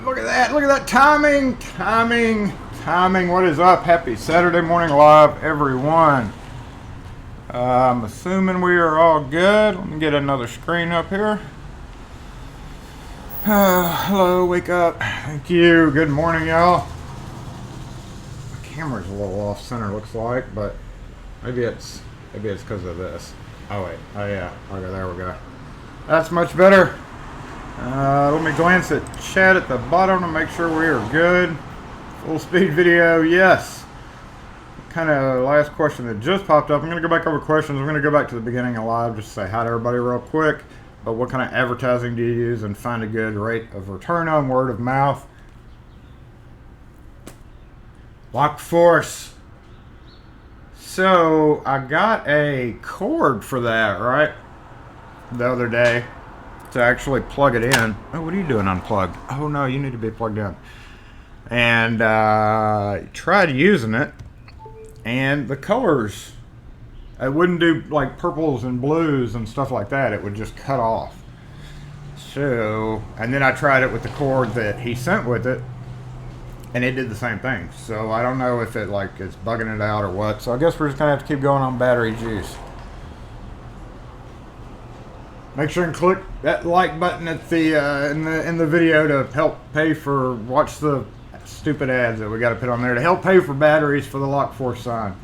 Look at that. Look at that timing. What is up? Happy Saturday morning live, everyone. I'm assuming we are all good. Let me get another screen up here. Hello, wake up. Thank you. Good morning, y'all. My camera's a little off center, looks like, but maybe it's because of this. Oh wait. Oh yeah. Okay, there we go. That's much better. Let me glance at chat at the bottom to make sure we are good. Full speed video, yes. Kind of last question that just popped up. I'm going to go back over questions. I'm going to go back to the beginning of live just to say hi to everybody real quick. but what kind of advertising do you use and find a good rate of return on? Word of mouth. Lock Force. So I got a cord for that, right? The other day to actually plug it in. Oh, what are you doing unplugged? Oh no, you need to be plugged in. And tried using it, and the colors, it wouldn't do like purples and blues and stuff like that. It would just cut off. So, and then I tried it with the cord that he sent with it, and it did the same thing. So I don't know if it like it's bugging it out or what. So I guess we're just gonna have to keep going on battery juice. Make sure and click that like button at the in the video to help pay for watch the stupid ads that we got to put on there to help pay for batteries for the Lock Force sign.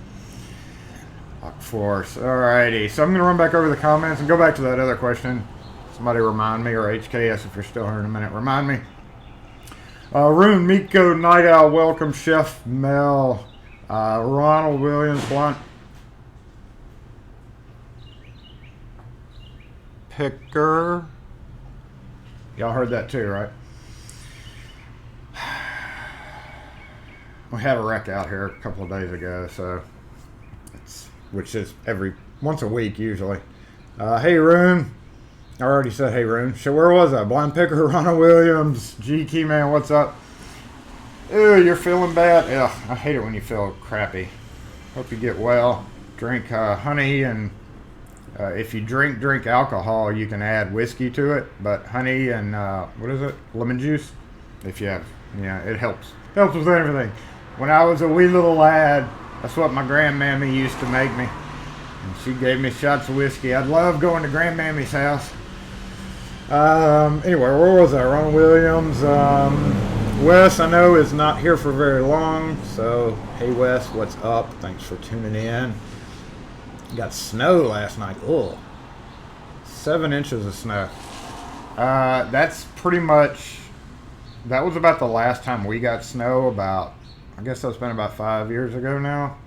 Lock Force. Alrighty. So I'm gonna run back over the comments and go back to that other question. Somebody remind me, or HKS if you're still here in a minute. Remind me. Rune, Miko, Night Owl, welcome, Chef Mel, Ronald Williams, Blunt. Picker. Y'all heard that too, right? We had a wreck out here a couple of days ago, so which is once a week usually. Hey Rune. I already said hey Rune. So where was I? Blind Picker, Ronald Williams, G Key Man, what's up? Ew, you're feeling bad? Ugh, I hate it when you feel crappy. Hope you get well. Drink honey, and if you drink alcohol, you can add whiskey to it. But honey and what is it? Lemon juice. If you have, yeah, it helps. Helps with everything. When I was a wee little lad, that's what my grandmammy used to make me. And she gave me shots of whiskey. I'd love going to grandmammy's house. Anyway, where was I? Ron Williams. Wes, I know, is not here for very long. So, hey Wes, what's up? Thanks for tuning in. Got snow last night. Ugh. 7 inches of snow. That's pretty much... That was about the last time we got snow, I guess that's been about 5 years ago now,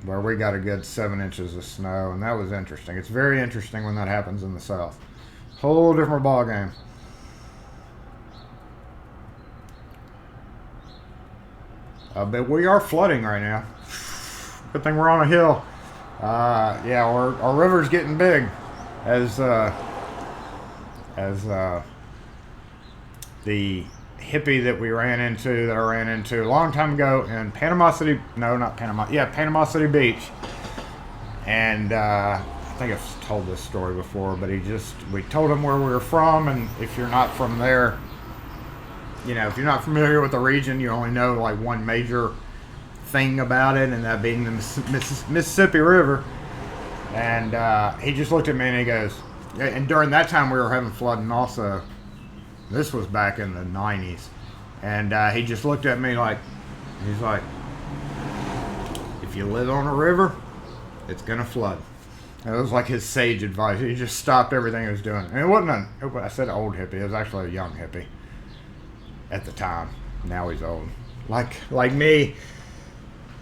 where we got a good 7 inches of snow, and that was interesting. It's very interesting when that happens in the South. Whole different ball game. But we are flooding right now. Good thing we're on a hill. Yeah, our river's getting big, as the hippie that I ran into a long time ago in Panama City, no, not Panama, yeah, Panama City Beach. And I think I've told this story before, but we told him where we were from, and if you're not from there, you know, if you're not familiar with the region, you only know like one major thing about it, and that being the Mississippi River. And he just looked at me and he goes, and during that time we were having flooding also. This was back in the 90s. And he just looked at me like, he's like, if you live on a river, it's going to flood. And it was like his sage advice. He just stopped everything he was doing. And it wasn't I said old hippie. It was actually a young hippie at the time. Now he's old. Like me.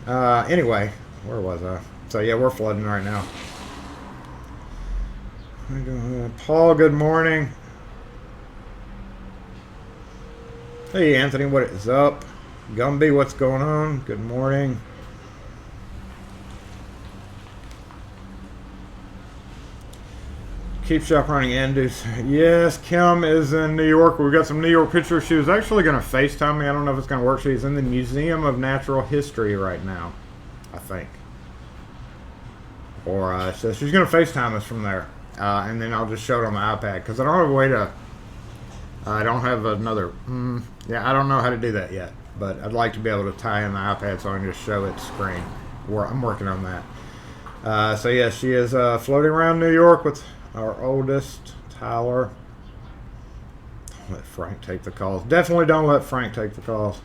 Anyway, where was I? So yeah, we're flooding right now. Paul, good morning. Hey Anthony, what is up? Gumby, what's going on? Good morning. Keep shop running, Andrews. Yes, Kim is in New York. We've got some New York pictures. She was actually going to FaceTime me. I don't know if it's going to work. She's in the Museum of Natural History right now, I think. Or so she's going to FaceTime us from there. And then I'll just show it on the iPad, because I don't have a way to... I don't have another... yeah, I don't know how to do that yet. But I'd like to be able to tie in the iPad so I can just show its screen. I'm working on that. So yeah, she is floating around New York with our oldest, Tyler. Don't let Frank take the calls. Definitely don't let Frank take the calls.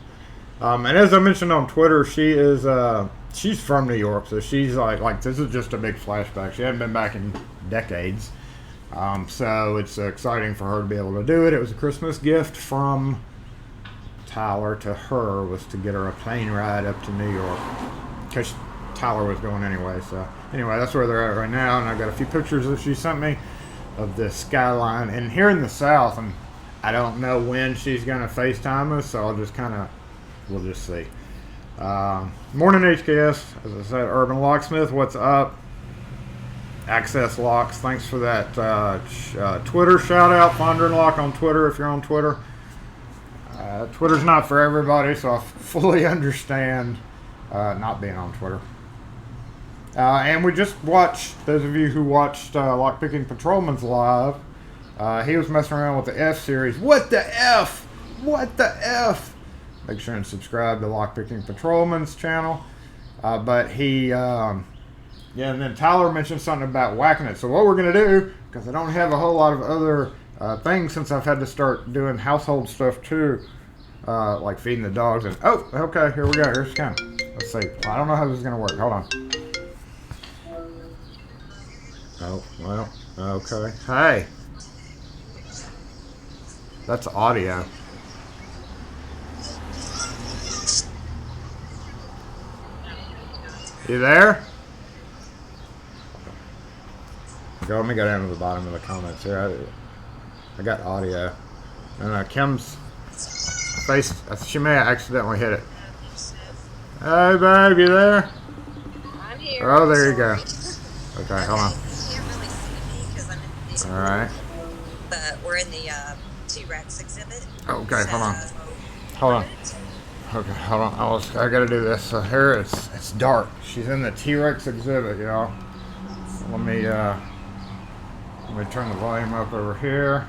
And as I mentioned on Twitter, she's from New York, so she's like this is just a big flashback. She hadn't been back in decades. So it's exciting for her to be able to do it. It was a Christmas gift from Tyler to her, was to get her a plane ride up to New York, because Tyler was going anyway. So anyway, that's where they're at right now, and I've got a few pictures that she sent me of this skyline. And here in the South, and I don't know when she's going to FaceTime us, so I'll just we'll just see. Morning HKS, as I said, Urban Locksmith, what's up? Access Locks, thanks for that Twitter shout out. Fonder and Lock on Twitter if you're on Twitter. Twitter's not for everybody, so I fully understand not being on Twitter. And we just watched, those of you who watched Lockpicking Patrolman's live, he was messing around with the F series. What the F? What the F? Make sure and subscribe to Lockpicking Patrolman's channel. But he, and then Tyler mentioned something about whacking it. So what we're going to do, because I don't have a whole lot of other things since I've had to start doing household stuff too, like feeding the dogs. And oh, okay, here we go. Here's Kim. Let's see. I don't know how this is going to work. Hold on. Oh, well, okay. Hey. That's audio. You there? Let me go down to the bottom of the comments here. I got audio. And Kim's face, she may have accidentally hit it. Hey, babe, you there? I'm here. Oh, there you go. Okay, hold on. You can't really see me because I'm in the All right. But we're in the T-Rex exhibit. Okay, so, hold on. Hold on. Okay, hold on. I gotta do this. So here it's dark. She's in the T-Rex exhibit, y'all. Let me turn the volume up over here.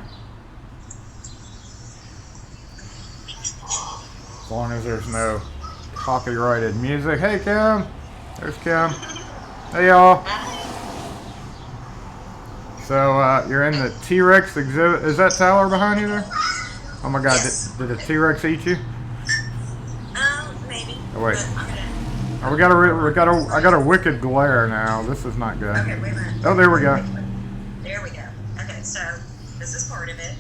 As long as there's no copyrighted music. Hey, Kim. There's Kim. Hey, y'all. So you're in the T-Rex exhibit. Is that Tyler behind you there? Oh my God! Yes. Did the T-Rex eat you? Maybe. Oh wait. Oh, I got a wicked glare now. This is not good. Okay, wait a minute. Oh, there we go. There we go. Okay, so this is part of it.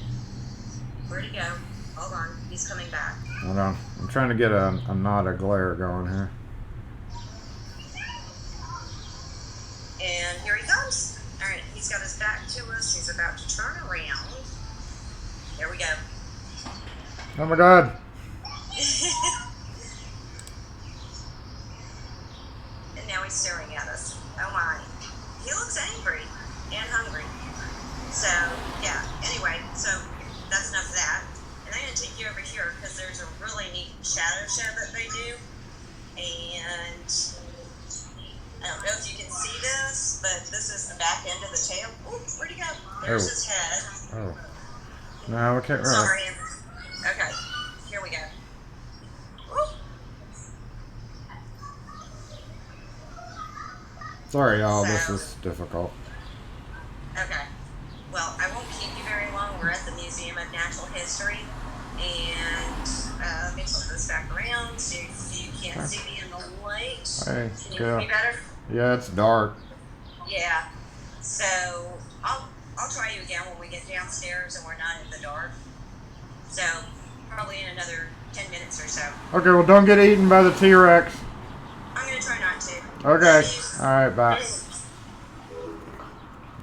Where'd he go? Hold on, he's coming back. Hold on. I'm trying to get a not a glare going here. And here he comes. All right, he's got his back to us. He's about to turn around. There we go. Oh my God. And now he's staring at us. Oh my. He looks angry and hungry. So, yeah. Anyway, so that's enough of that. And I'm going to take you over here because there's a really neat shadow show that they do. And I don't know if you can see this, but this is the back end of the tail. Ooh, where'd he go? There's his head. Oh. No, we can't. Sorry. Okay. Here we go. Ooh. Sorry, y'all. This is difficult. Okay. Well, I won't keep you very long. We're at the Museum of Natural History. And let me flip this back around so you can't see me in the light. Hey, Can you hear me better? Yeah, it's dark. Yeah. So I'll try you again when we get downstairs and we're not in the dark. So probably in another 10 minutes or so. Okay, well, don't get eaten by the T-Rex. I'm going to try not to. Okay. All right, bye.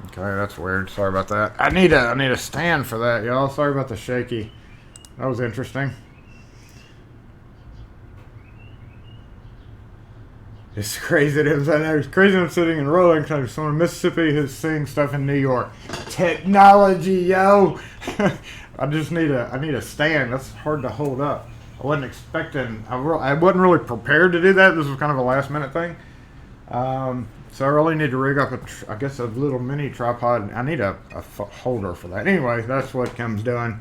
Okay, that's weird. Sorry about that. I need a stand for that, y'all. Sorry about the shaky. That was interesting. It's crazy that I know. It's crazy I'm sitting in Rolling Country. Someone in Mississippi who's seeing stuff in New York. Technology, yo. I need a stand. That's hard to hold up. I wasn't expecting. I wasn't really prepared to do that. This was kind of a last minute thing. So I really need to rig up a little mini tripod. I need a holder for that. Anyway, that's what Kim's doing.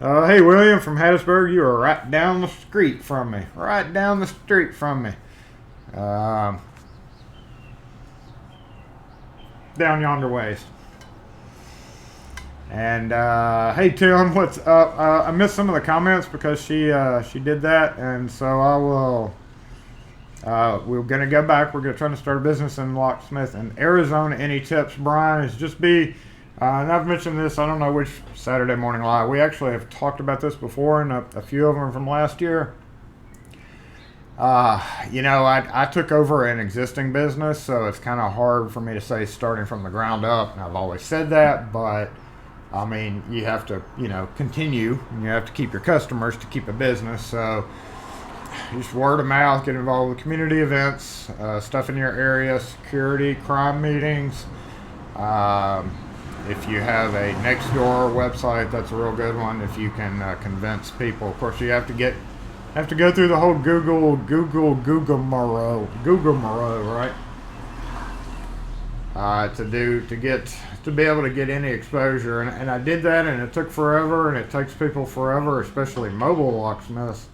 Hey, William from Hattiesburg, you are right down the street from me. Right down the street from me. Down yonder ways. And hey Tim, what's up? I missed some of the comments because she did that, and so I will. We're gonna go back. We're gonna try to start a business in Locksmith in Arizona. Any tips, Brian? Is just be. And I've mentioned this. I don't know which Saturday Morning Live. We actually have talked about this before, and a few of them from last year. I took over an existing business, so it's kind of hard for me to say starting from the ground up, and I've always said that, but I mean, you have to, continue, and you have to keep your customers to keep a business, so just word of mouth, get involved with community events, stuff in your area, security, crime meetings. If you have a Nextdoor website, that's a real good one. If you can convince people, of course, you have to go through the whole Google right? To be able to get any exposure, and I did that, and it took forever, and it takes people forever, especially mobile locksmiths.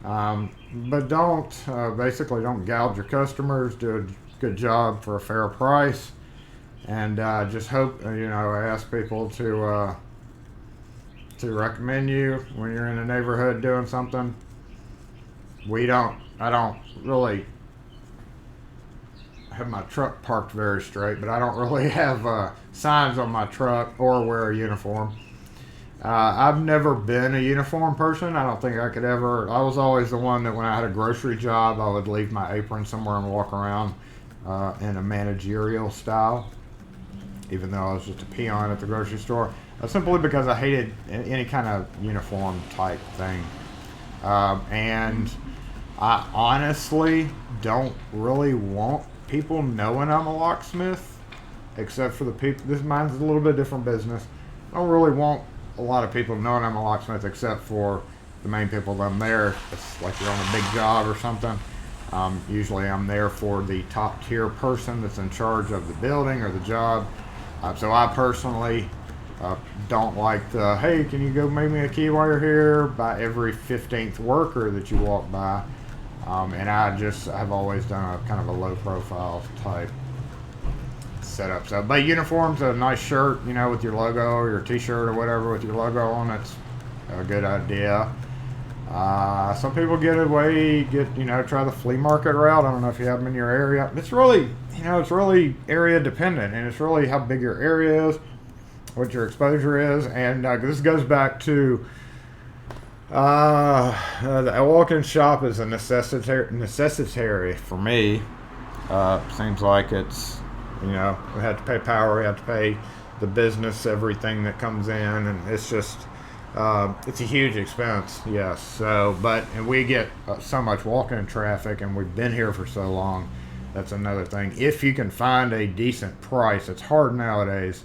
But don't gouge your customers. Do a good job for a fair price, and just hope I ask people to recommend you when you're in a neighborhood doing something. I don't really have my truck parked very straight, but I don't really have signs on my truck or wear a uniform. I've never been a uniform person. I don't think I could ever. I was always the one that when I had a grocery job, I would leave my apron somewhere and walk around in a managerial style, even though I was just a peon at the grocery store. Simply because I hated any kind of uniform type thing. And I honestly don't really want people knowing I'm a locksmith, except for the people. Mine's a little bit different business. I don't really want a lot of people knowing I'm a locksmith, except for the main people that I'm there. It's like you're on a big job or something. Usually I'm there for the top tier person that's in charge of the building or the job. So I personally don't like the, hey, can you go make me a key while you're here, by every 15th worker that you walk by. And I've always done a kind of a low profile type setup. So, but uniforms, a nice shirt, with your logo, or your t-shirt or whatever with your logo on it's a good idea. Some people try the flea market route. I don't know if you have them in your area. It's really area dependent, and it's really how big your area is, what your exposure is, and this goes back to the walk-in shop is a necessitary for me. Seems like it's, we have to pay power, we have to pay the business everything that comes in, and it's just it's a huge expense. Yes. So, and we get so much walk-in traffic, and we've been here for so long. That's another thing. If you can find a decent price, it's hard nowadays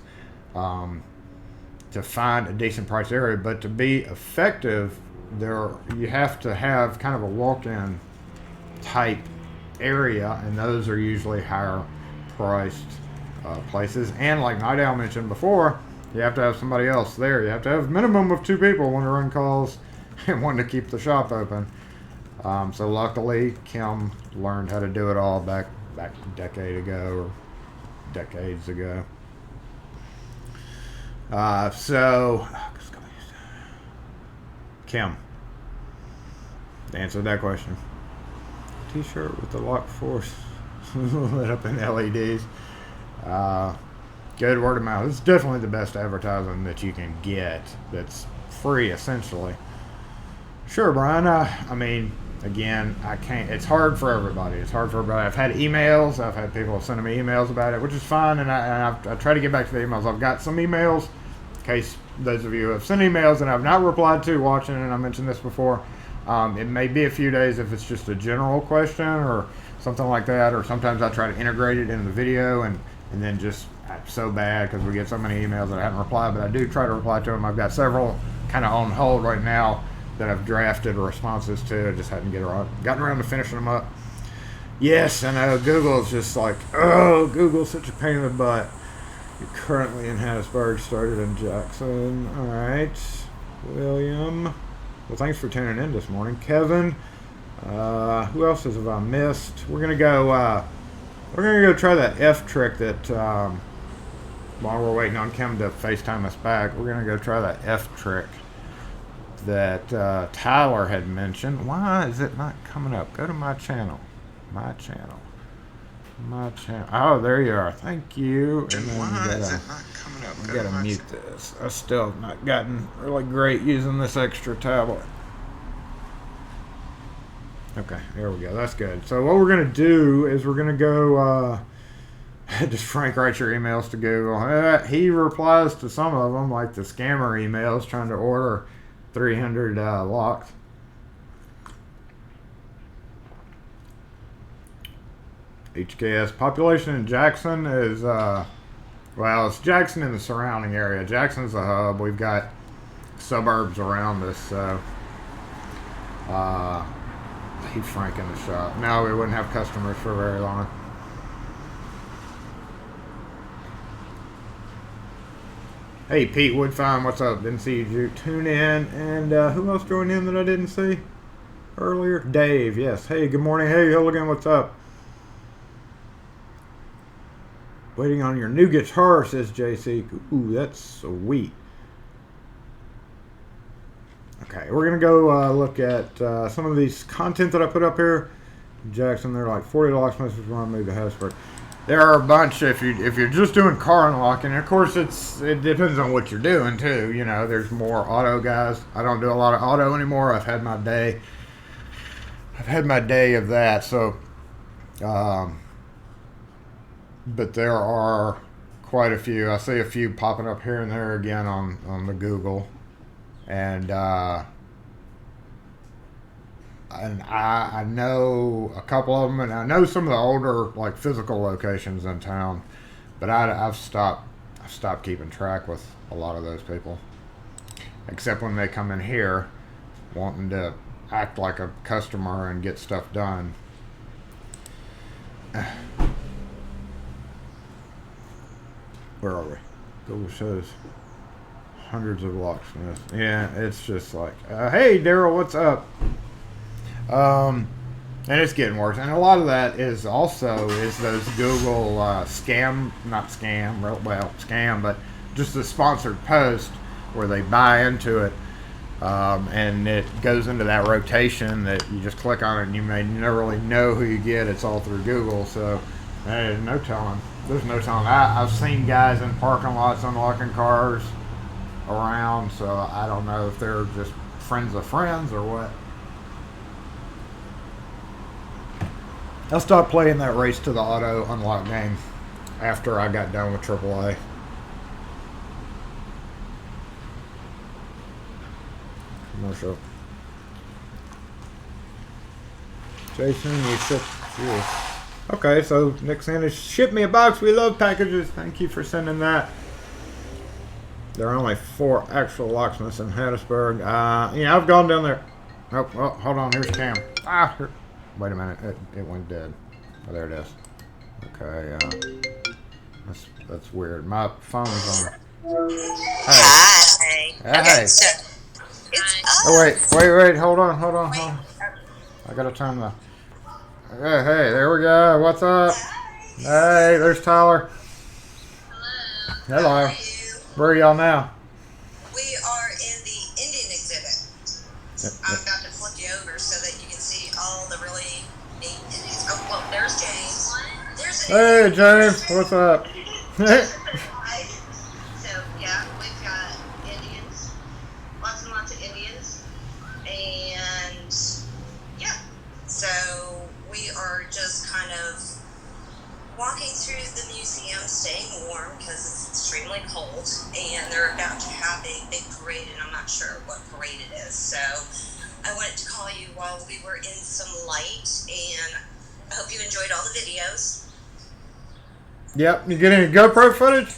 to find a decent price area, but to be effective, you have to have kind of a walk-in type area, and those are usually higher priced places. And like Night Owl mentioned before, you have to have somebody else there. You have to have a minimum of 2 people, one to run calls and one to keep the shop open. So luckily, Kim learned how to do it all back a decade ago or decades ago. Kim, to answer that question, t-shirt with the lock force lit up in LEDs. Good word of mouth. It's definitely the best advertising that you can get that's free, essentially. Sure, Brian. I mean, again, I can't. It's hard for everybody. I've had emails. I've had people sending me emails about it, which is fine, and I try to get back to the emails. I've got some emails, in case those of you who have sent emails and I've not replied to watching, and I mentioned this before. It may be a few days if it's just a general question or something like that, or sometimes I try to integrate it into the video, and then just it's so bad because we get so many emails that I haven't replied, but I do try to reply to them. I've got several kind of on hold right now that I've drafted responses to. I just hadn't gotten around to finishing them up. Yes, I know Google's just like, Google's such a pain in the butt. You're currently in Hattiesburg, started in Jackson. All right, William. Well, thanks for tuning in this morning, Kevin. Who else have I missed? We're gonna go try that F trick that while we're waiting on Kim to FaceTime us back. We're gonna go try that F trick that Tyler had mentioned. Why is it not coming up? Go to my channel. Oh, there you are. Thank you. And then why is it not coming up? You gotta mute this. I still have not gotten really great using this extra tablet. Okay, there we go. That's good. So what we're going to do is we're going to go, just Frank writes your emails to Google. He replies to some of them, like the scammer emails trying to order 300 locks. HKS population in Jackson is, well, it's Jackson and the surrounding area. Jackson's the hub. We've got suburbs around us, so he's Frank in the shop. No, we wouldn't have customers for very long. Hey, Pete Woodfine, what's up? Didn't see you tune in. And who else joined in that I didn't see earlier? Dave, yes. Hey, good morning. Hey, Hilligan, what's up? Waiting on your new guitar, says JC. Ooh, that's sweet. Okay, we're going to go look at some of these content that I put up here. Jackson, they're like 40 locksmiths when I moved to Hattiesburg. There are a bunch if you're just doing car unlocking. Of course, it depends on what you're doing too. You know, there's more auto guys. I don't do a lot of auto anymore. I've had my day. I've had my day of that. So, but there are quite a few. I see a few popping up here and there again on the Google, and I know a couple of them, and I know some of the older like physical locations in town, but I've stopped keeping track with a lot of those people, except when they come in here wanting to act like a customer and get stuff done. Where are we? Google shows hundreds of locksmiths. Yeah, it's just like, hey Daryl, what's up? And it's getting worse, and a lot of that is those Google scam, but just the sponsored post where they buy into it, and it goes into that rotation that you just click on it and you may never really know who you get. It's all through Google, so there's no telling. I've seen guys in parking lots unlocking cars around, so I don't know if they're just friends of friends or what. I stopped playing that race to the auto unlock game after I got done with AAA. Commercial. Jason, you shipped. Okay, so Nick Sanders, ship me a box. We love packages. Thank you for sending that. There are only 4 actual locksmiths in Hattiesburg. Yeah, I've gone down there. Oh, hold on. Here's Cam. Wait a minute. It went dead. Oh, there it is. Okay. That's weird. My phone's on. Hi. Hey. Okay, so it's Oh wait. Hold on. I gotta turn the. Hey, there we go. What's up? Hey, there's Tyler. Hello. How are you? Where are y'all now? We are in the Indian exhibit. I'm about to flip you over so that you can see all the really neat Indians. Oh, well, there's James. Hey, James. What's up? So, yeah, we've got Indians. Lots and lots of Indians. And, yeah. So, we are just kind of walking through the museum, staying warm because it's extremely cold, and they're about to have a big parade, and I'm not sure what parade it is. So I wanted to call you while we were in some light, and I hope you enjoyed all the videos. Yep. You get any GoPro footage?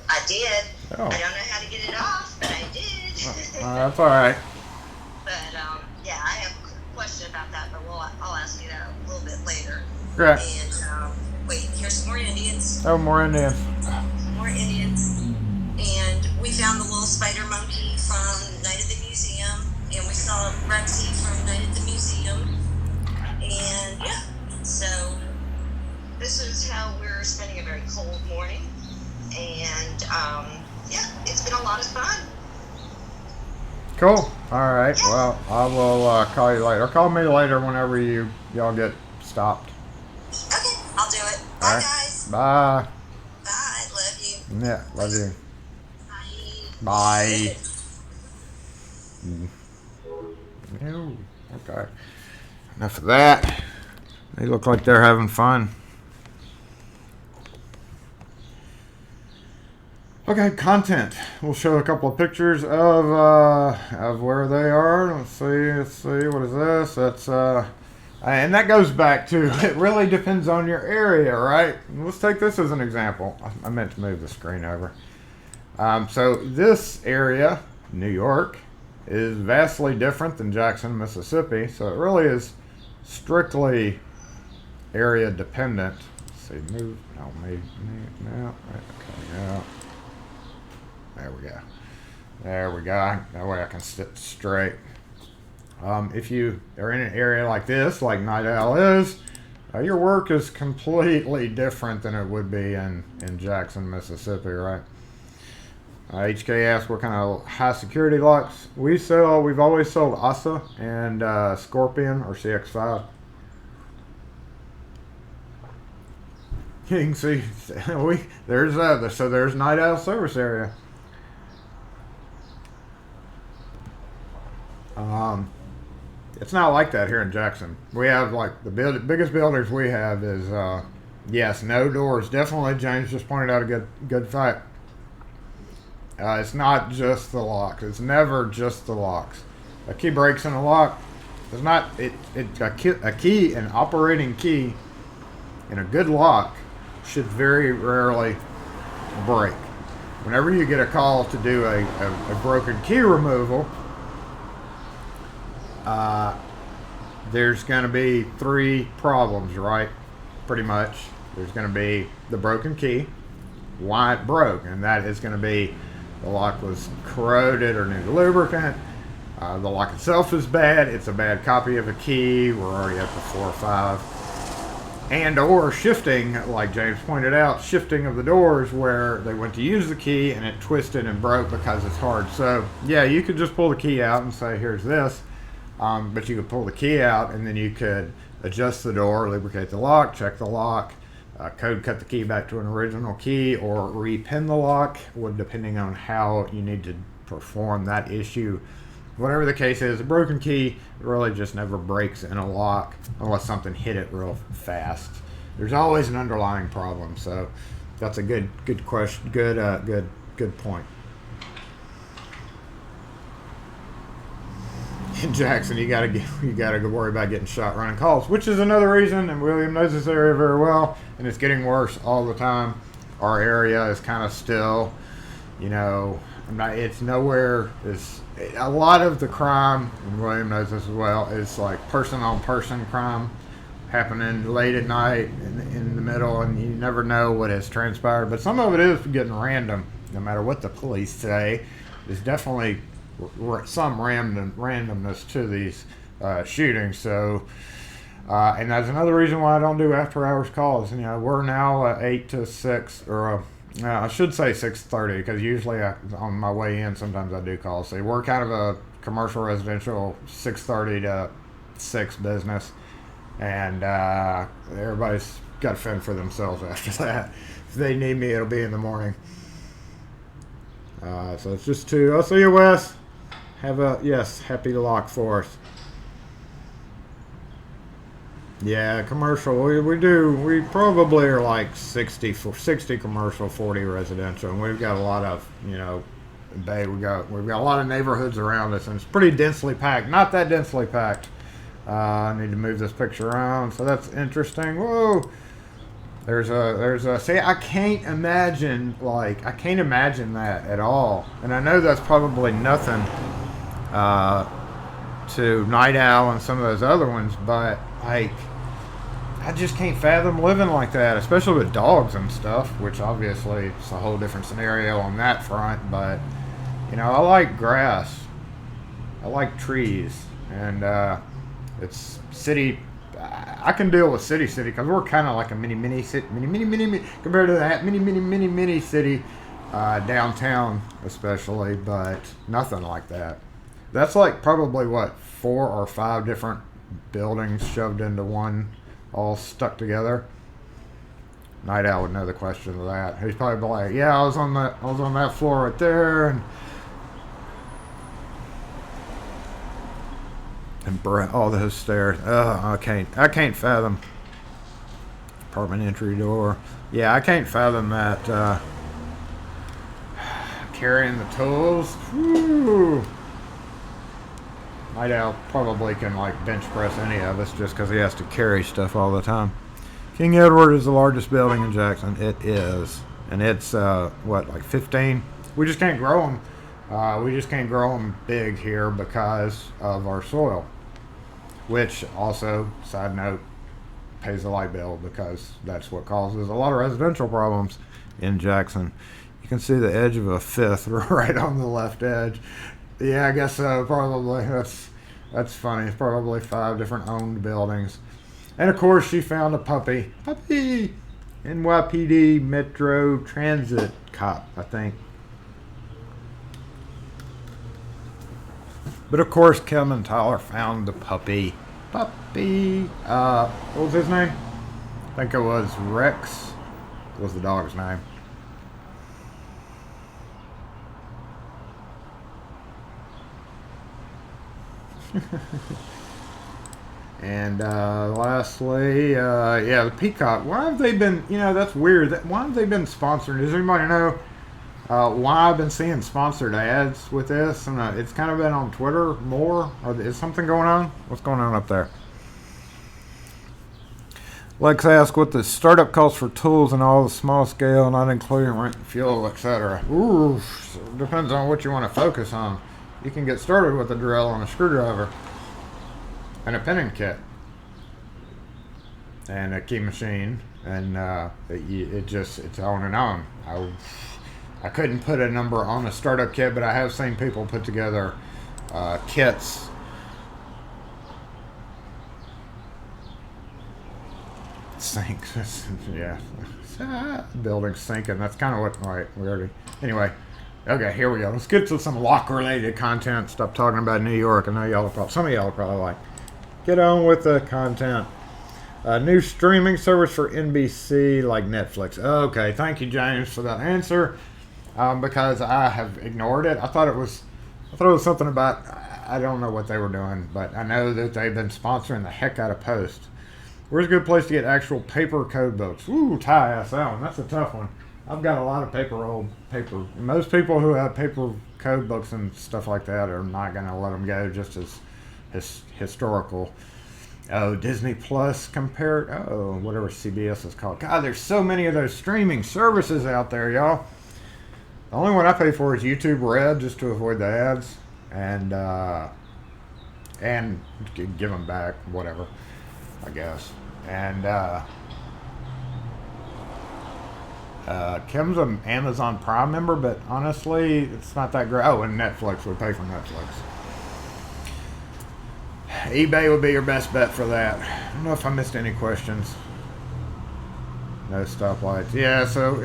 I did. Oh. I don't know how to get it off, but I did. That's all right. But yeah, I have a question about that, but I'll ask you that a little bit later. Great. And wait, here's some more Indians. Oh, more Indians. More Indians. And we found the little spider monkey from Night at the Museum, and we saw Rexy from Night at the Museum. And yeah, so this is how we're spending a very cold morning. And yeah, it's been a lot of fun. Cool. All right. Yeah. Well, I will call you later. Call me later whenever y'all get stopped. Okay, I'll do it. Bye, All right. guys. Bye. Bye. Love you. Yeah, love you. Bye. Bye. No. Okay. enough of that. They look like they're having fun. Okay, content. We'll show a couple of pictures of where they are. Let's see. What is this? That's and that goes back to, it really depends on your area, right? Let's take this as an example. I meant to move the screen over. So this area, New York, is vastly different than Jackson, Mississippi. So it really is strictly area dependent. Let's see, move. No, maybe no. Okay, yeah. There we go. There we go. That way I can sit straight. If you are in an area like this, like Night Owl is, your work is completely different than it would be in Jackson, Mississippi, right? HK asks what kind of high security locks we sell. We've always sold ASA and Scorpion or CX5. You can see there's Night Owl service area. It's not like that here in Jackson. We have like the biggest buildings we have is yes, no doors. Definitely, James just pointed out a good fact. It's not just the locks. It's never just the locks. A key breaks in a lock. It's not. A key, an operating key, in a good lock should very rarely break. Whenever you get a call to do a broken key removal, there's going to be three problems, right? Pretty much. There's going to be the broken key, why it broke, and that is going to be the lock was corroded or needed lubricant. The lock itself is bad. It's a bad copy of a key. We're already up to 4 or 5. And or shifting, like James pointed out, shifting of the doors where they went to use the key and it twisted and broke because it's hard. So yeah, you could just pull the key out and say, here's this. But you could pull the key out and then you could adjust the door, lubricate the lock, check the lock, code cut the key back to an original key, or repin the lock, depending on how you need to perform that issue. Whatever the case is, a broken key really just never breaks in a lock unless something hit it real fast. There's always an underlying problem, so that's a good question, good point. In Jackson, you gotta worry about getting shot running calls, which is another reason. And William knows this area very well, and it's getting worse all the time. Our area is kind of still, it's nowhere. It's a lot of the crime, and William knows this as well, is like person-on-person crime happening late at night in the middle, and you never know what has transpired. But some of it is getting random. No matter what the police say, there's definitely some randomness to these shootings. So, and that's another reason why I don't do after-hours calls. We're now 8 to 6, or I should say 6:30, because usually on my way in, sometimes I do calls. So we're kind of a commercial residential 6:30 to 6 business, and everybody's got to fend for themselves after that. If they need me, it'll be in the morning. So it's just 2. I'll see you, Wes. Happy to lock for us. Yeah, commercial. We probably are like 60 commercial, 40 residential, and we've got a lot of we've got a lot of neighborhoods around us, and it's pretty densely packed. Not that densely packed. I need to move this picture around, so that's interesting. Whoa. There's a see, I can't imagine that at all. And I know that's probably nothing to Night Owl and some of those other ones, but I just can't fathom living like that, especially with dogs and stuff, which obviously it's a whole different scenario on that front. But I like grass, I like trees, and it's city. I can deal with city because we're kind of like a mini city, mini compared to that mini city downtown, especially, but nothing like that. That's like probably 4 or 5 different buildings shoved into one, all stuck together. Night Owl would know the question to that. He's probably like, yeah, I was on that floor right there, and And all those stairs. I can't fathom. Apartment entry door. Yeah, I can't fathom that. Carrying the tools. Whew. Idal probably can like bench press any of us just because he has to carry stuff all the time. King Edward is the largest building in Jackson. It is, and it's like 15. We just can't grow them. We just can't grow them big here because of our soil. Which also, side note, pays the light bill because that's what causes a lot of residential problems in Jackson. You can see the edge of a fifth right on the left edge. Yeah, I guess probably that's funny. It's probably 5 different owned buildings. And of course, she found a puppy. NYPD Metro Transit cop, I think. But of course, Kim and Tyler found the puppy. What was his name? I think it was Rex. Was the dog's name. And lastly, the Peacock. Why have they been, that's weird. Why have they been sponsored? Does anybody know why I've been seeing sponsored ads with this? And it's kind of been on Twitter more. Or is something going on? What's going on up there? Lex asked what the startup costs for tools and all the small scale, not including rent and fuel, etc. Ooh, depends on what you want to focus on. You can get started with a drill and a screwdriver and a pinning kit and a key machine, and it's on and on. I couldn't put a number on a startup kit, but I have seen people put together kits. Sinks. Yeah. Building's sinking. That's kind of what. All right. We already. Anyway. Okay. Here we go. Let's get to some lock-related content. Stop talking about New York. I know some of y'all are probably like, get on with the content. New streaming service for NBC like Netflix. Okay. Thank you, James, for that answer. Because I have ignored it. I thought it was something about. I don't know what they were doing, but I know that they've been sponsoring the heck out of Post. Where's a good place to get actual paper code books? Ooh, Ty asked that one. That's a tough one. I've got a lot of old paper. Most people who have paper code books and stuff like that are not going to let them go just as historical. Oh, Disney Plus compared. Oh, whatever CBS is called. God, there's so many of those streaming services out there, y'all. The only one I pay for is YouTube Red just to avoid the ads and give them back, whatever. I guess. And Kim's an Amazon Prime member, but honestly, it's not that great. Oh, and Netflix. We pay for Netflix. eBay would be your best bet for that. I don't know if I missed any questions. No stoplights. Yeah, so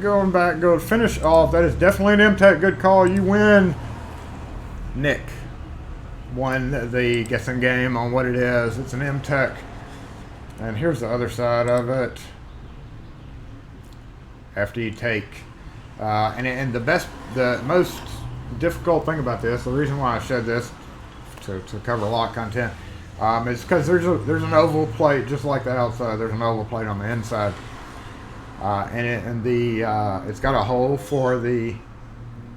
going back, go finish off. That is definitely an MTech. Good call. You win. Nick won the guessing game on what it is. It's an MTech. And here's the other side of it. After you take, and the most difficult thing about this, the reason why I showed this to cover lock content, is because there's an oval plate just like the outside. There's an oval plate on the inside, it's got a hole for the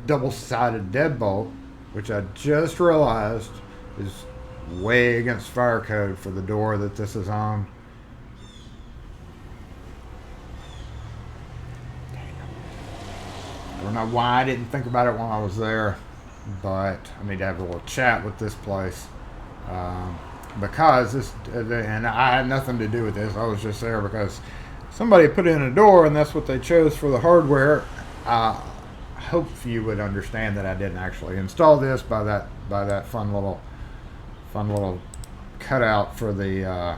double-sided deadbolt, which I just realized is way against fire code for the door that this is on. I don't know why I didn't think about it while I was there, but I need to have a little chat with this place because and I had nothing to do with this. I was just there because somebody put in a door, and that's what they chose for the hardware. I hope you would understand that I didn't actually install this by that fun little cutout for the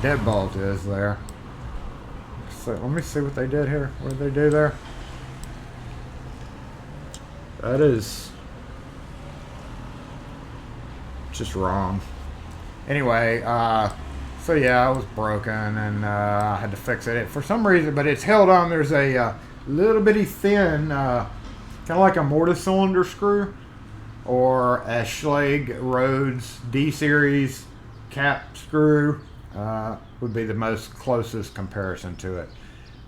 deadbolt is there. So let me see what they did here. What did they do there? That is just wrong. Anyway, so yeah, I was broken and I had to fix it for some reason, but it's held on. There's a little bitty thin, kind of like a mortise cylinder screw or a Schlage Rhodes D-Series cap screw would be the most closest comparison to it.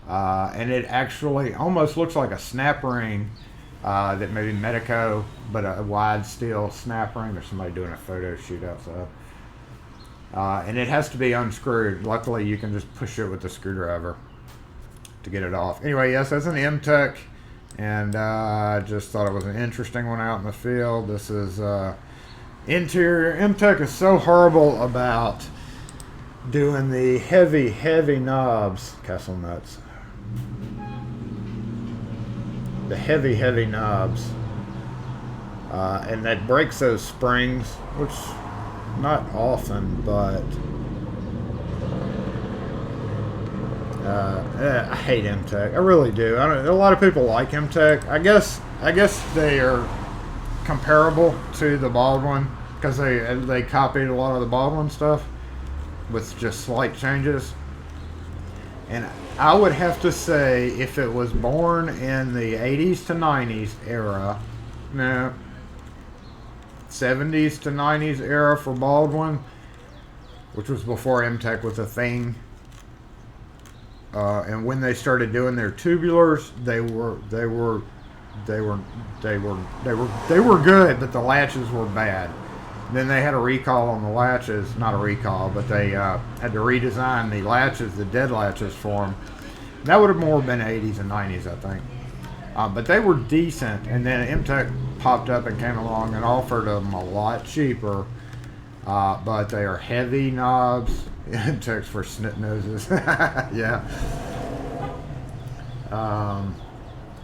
And it actually almost looks like a snap ring that maybe Medico, but a wide steel snap ring. There's somebody doing a photo shoot outside. And it has to be unscrewed. Luckily, you can just push it with the screwdriver to get it off. Anyway, yes, that's an M-Tech, and I just thought it was an interesting one out in the field. This is interior. M-Tech is so horrible about doing the heavy knobs, castle nuts. The heavy knobs, and that breaks those springs, which not often, but I hate M-Tech. I really do. A lot of people like M-Tech. I guess they are comparable to the Baldwin because they copied a lot of the Baldwin stuff with just slight changes. And I would have to say, if it was born in the 80s to 90s era, no, 70s to 90s era for Baldwin, which was before M-Tech was a thing. And when they started doing their tubulars, they were good, but the latches were bad. Then they had a recall on the latches, not a recall, but they had to redesign the latches, the dead latches for them. That would have more been 80s and 90s, I think. But they were decent, and then M-Tech popped up and came along and offered them a lot cheaper. But they are heavy knobs. M-Tech's for snit noses. Yeah.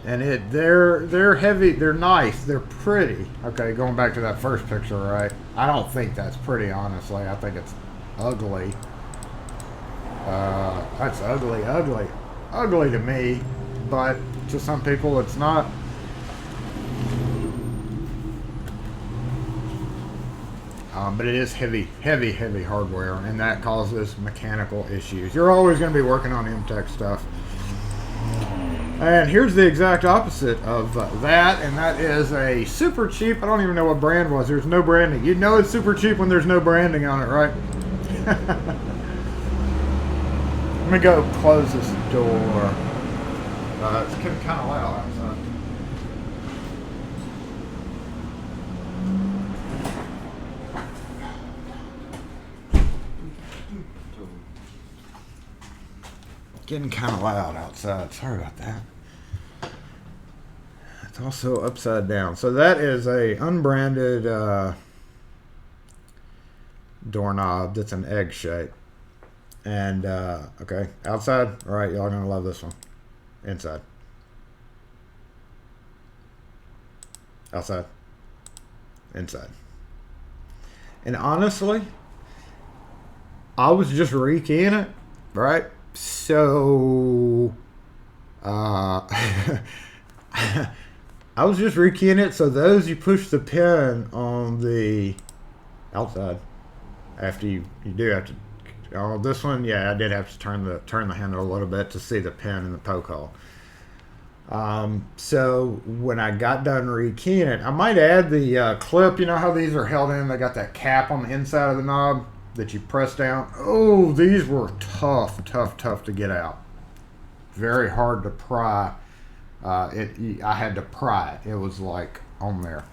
And they're heavy, they're nice, they're pretty. Okay, going back to that first picture, right? I don't think that's pretty, honestly. I think it's ugly. That's ugly to me, but to some people it's not. But it is heavy hardware, and that causes mechanical issues. You're always going to be working on M-Tech stuff. And here's the exact opposite of that, and that is a super cheap, I don't even know what brand was. There's no branding. You know it's super cheap when there's no branding on it, right? Let me go close this door. It's getting kind of loud outside. Getting kind of loud outside. Sorry about that. It's also upside down. So that is a unbranded doorknob that's an egg shape. And okay, outside. All right, y'all are gonna love this one. Inside. Outside. Inside. And honestly, I was just rekeying it, right? So, I was just rekeying it. So those, you push the pin on the outside after you do have to. Oh, this one, yeah, I did have to turn the handle a little bit to see the pin and the poke hole. So when I got done rekeying it, I might add the clip. You know how these are held in? They got that cap on the inside of the knob that you press down. Oh, these were tough to get out. Very hard to pry. I had to pry it. It was like on there.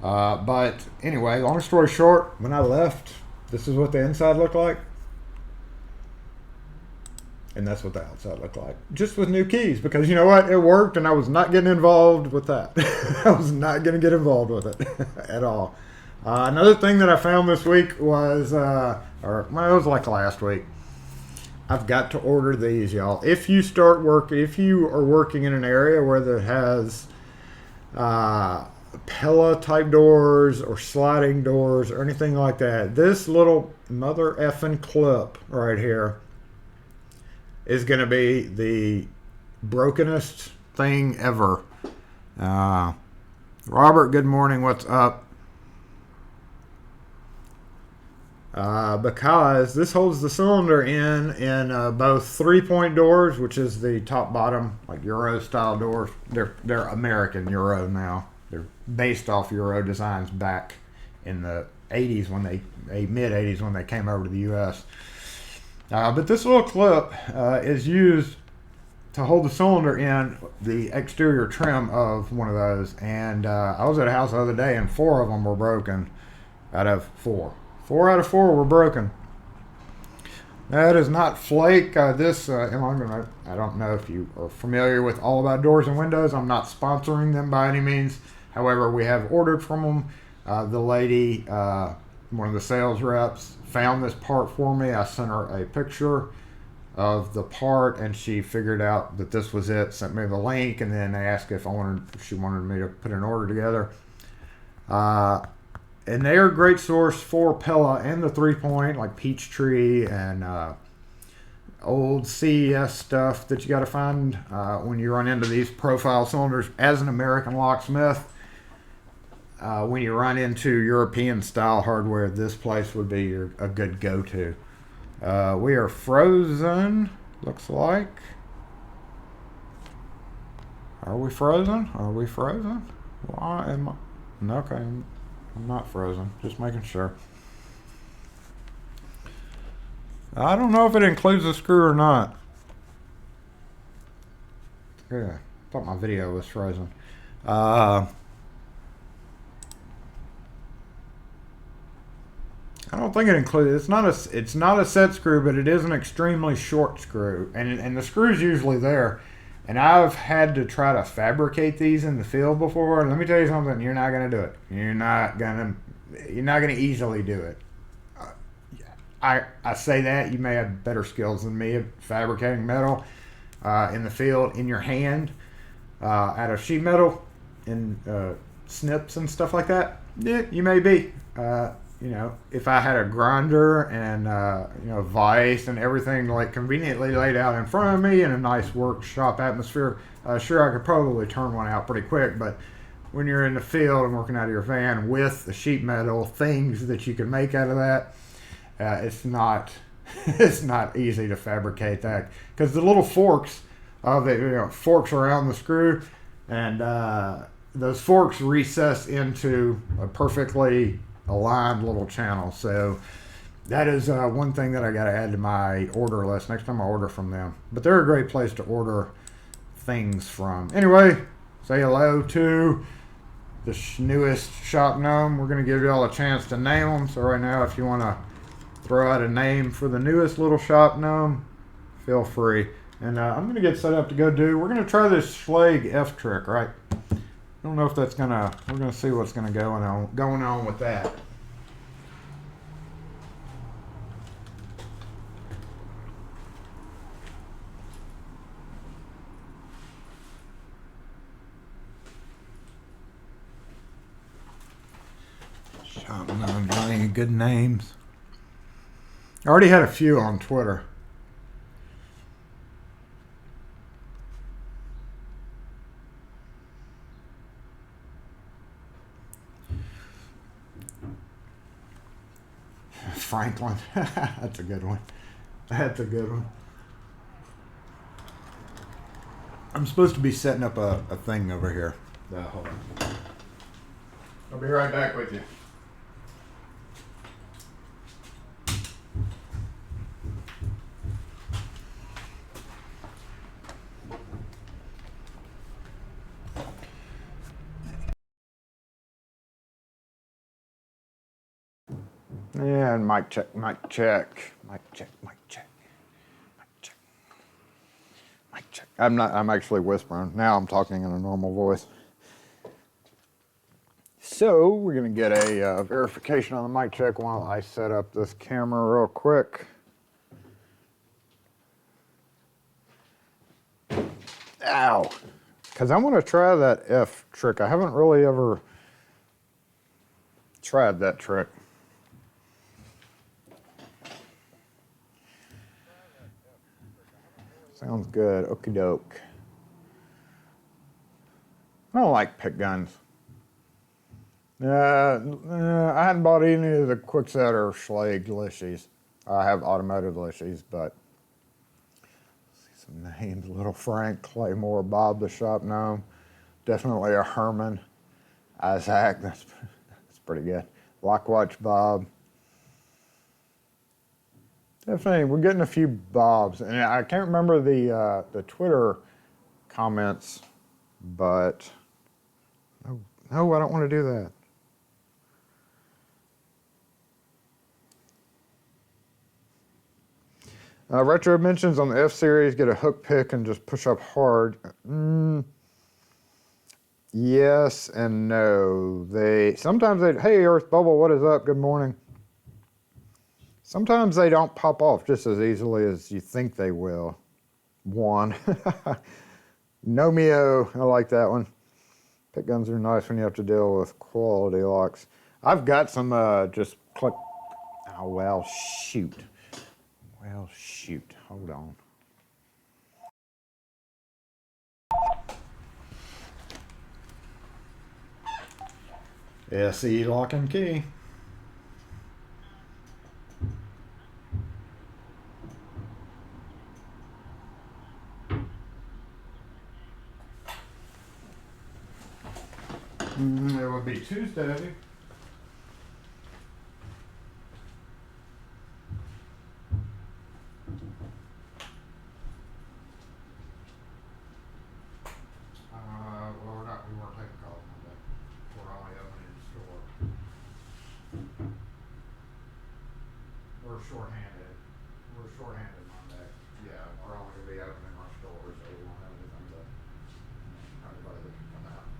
But anyway, long story short, when I left, this is what the inside looked like. And that's what the outside looked like. Just with new keys, because you know what? It worked, and I was not getting involved with that. I was not going to get involved with it at all. Another thing that I found this week was, it was like last week. I've got to order these, y'all. If you are working in an area where there has Pella type doors or sliding doors or anything like that, this little mother effing clip right here is going to be the brokenest thing ever. Robert, good morning. What's up? because this holds the cylinder in both 3-point doors, which is the top bottom like Euro style doors. They're American Euro now. They're based off Euro designs back in the 80s when mid 80s when they came over to the U.S. But this little clip is used to hold the cylinder in the exterior trim of one of those. And I was at a house the other day, and 4 of them were broken out of 4. 4 out of 4 were broken. That is not flake. I don't know if you are familiar with All About Doors and Windows. I'm not sponsoring them by any means. However, we have ordered from them. The lady, one of the sales reps, found this part for me. I sent her a picture of the part, and she figured out that this was it. Sent me the link, and then asked if she wanted me to put an order together. And they are a great source for Pella and the 3-point, like Peachtree and old CES stuff that you got to find when you run into these profile cylinders. As an American locksmith, when you run into European style hardware, this place would be a good go-to. We are frozen, looks like. Are we frozen? Are we frozen? Why am I? Okay. I'm not frozen, just making sure. I don't know if it includes the screw or not. Yeah, I thought my video was frozen. I don't think it includes. It's not a set screw, but it is an extremely short screw, and the screw's usually there. And I've had to try to fabricate these in the field before. And let me tell you something: you're not gonna do it. You're not gonna easily do it. I say that you may have better skills than me at fabricating metal in the field in your hand out of sheet metal and snips and stuff like that. Yeah, you may be. If I had a grinder and vise and everything like conveniently laid out in front of me in a nice workshop atmosphere, sure, I could probably turn one out pretty quick. But when you're in the field and working out of your van with the sheet metal things that you can make out of that, it's not easy to fabricate that, because the little forks forks around the screw, and those forks recess into a perfectly aligned little channel. So that is one thing that I got to add to my order list next time I order from them. But they're a great place to order things from. Anyway, say hello to the newest shop gnome. We're going to give you all a chance to name them. So right now, if you want to throw out a name for the newest little shop gnome, feel free. And I'm going to get set up to go we're going to try this Schlage F trick, right? I don't know if that's we're gonna see what's gonna going on with that. Shop names, any good names? I already had a few on Twitter. Franklin. That's a good one. That's a good one. I'm supposed to be setting up a thing over here. Hold on. I'll be right back with you. Yeah, and mic check, mic check, mic check, mic check, mic check, mic check. I'm actually whispering. Now I'm talking in a normal voice. So we're gonna get a verification on the mic check while I set up this camera real quick. Ow. Because I want to try that F trick. I haven't really ever tried that trick. Sounds good. Okie doke. I don't like pick guns. I hadn't bought any of the Quickset or Schlage Lishies. I have automotive Lishies, but see some names: Little Frank, Claymore, Bob the Shop Gnome, definitely a Herman, Isaac. That's pretty good. Lockwatch Bob. Definitely, we're getting a few Bobs, and I can't remember the Twitter comments, but no, I don't want to do that. Retro mentions on the F series, get a hook pick and just push up hard. Yes and no. Sometimes hey Earth Bubble, what is up? Good morning. Sometimes they don't pop off just as easily as you think they will. One. Nomeo, I like that one. Pick guns are nice when you have to deal with quality locks. I've got some just click. Oh, well, shoot. Hold on. SE lock and key. It would be Tuesday. We weren't taking calls Monday. We're only opening the store. We're shorthanded. Monday. Yeah, we're only going to be opening our store, so we won't have anything to anybody that can come out.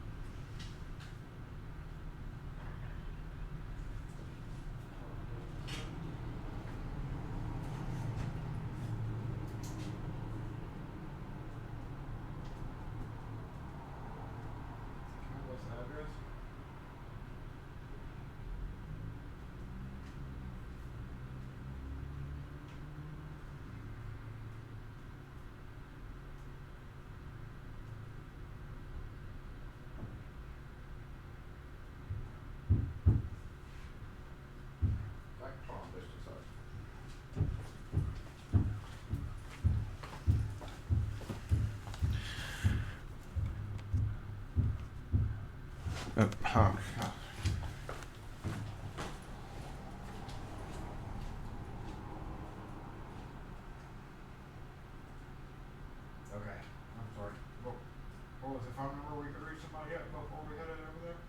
What's the address? Oh, oh. Okay, I'm sorry. What was the phone number we could reach somebody at before we headed over there?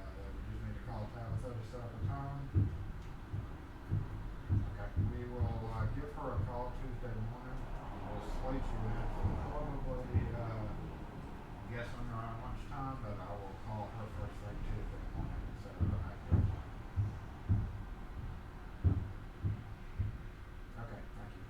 We just need to call Tabitha to set up a time. Okay, we will give her a call Tuesday morning. We'll slate you in for probably, guessing around lunchtime, but I will call her first thing Tuesday morning and set up an accurate time. Okay, thank you.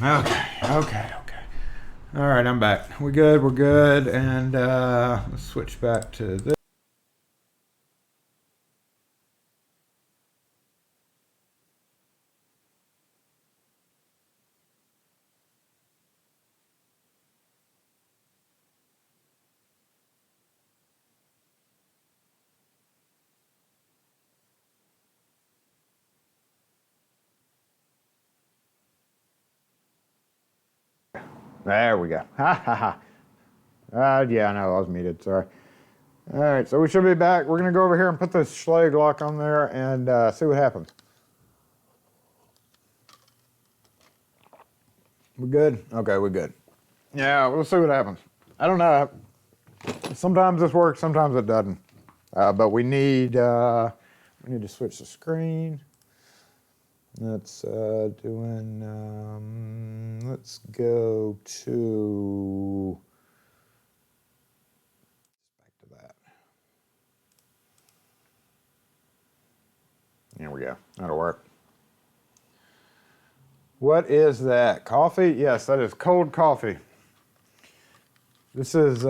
Okay. All right, I'm back. We're good. And let's switch back to this. There we go. Yeah, I know I was muted. Sorry. All right, so we should be back. We're going to go over here and put this Schlage lock on there and see what happens. We good? Okay, we're good. Yeah, we'll see what happens. I don't know. Sometimes this works, sometimes it doesn't. But we need to switch the screen. Let's let's go to, back to that. There we go, that'll work. What is that, coffee? Yes, that is cold coffee. This is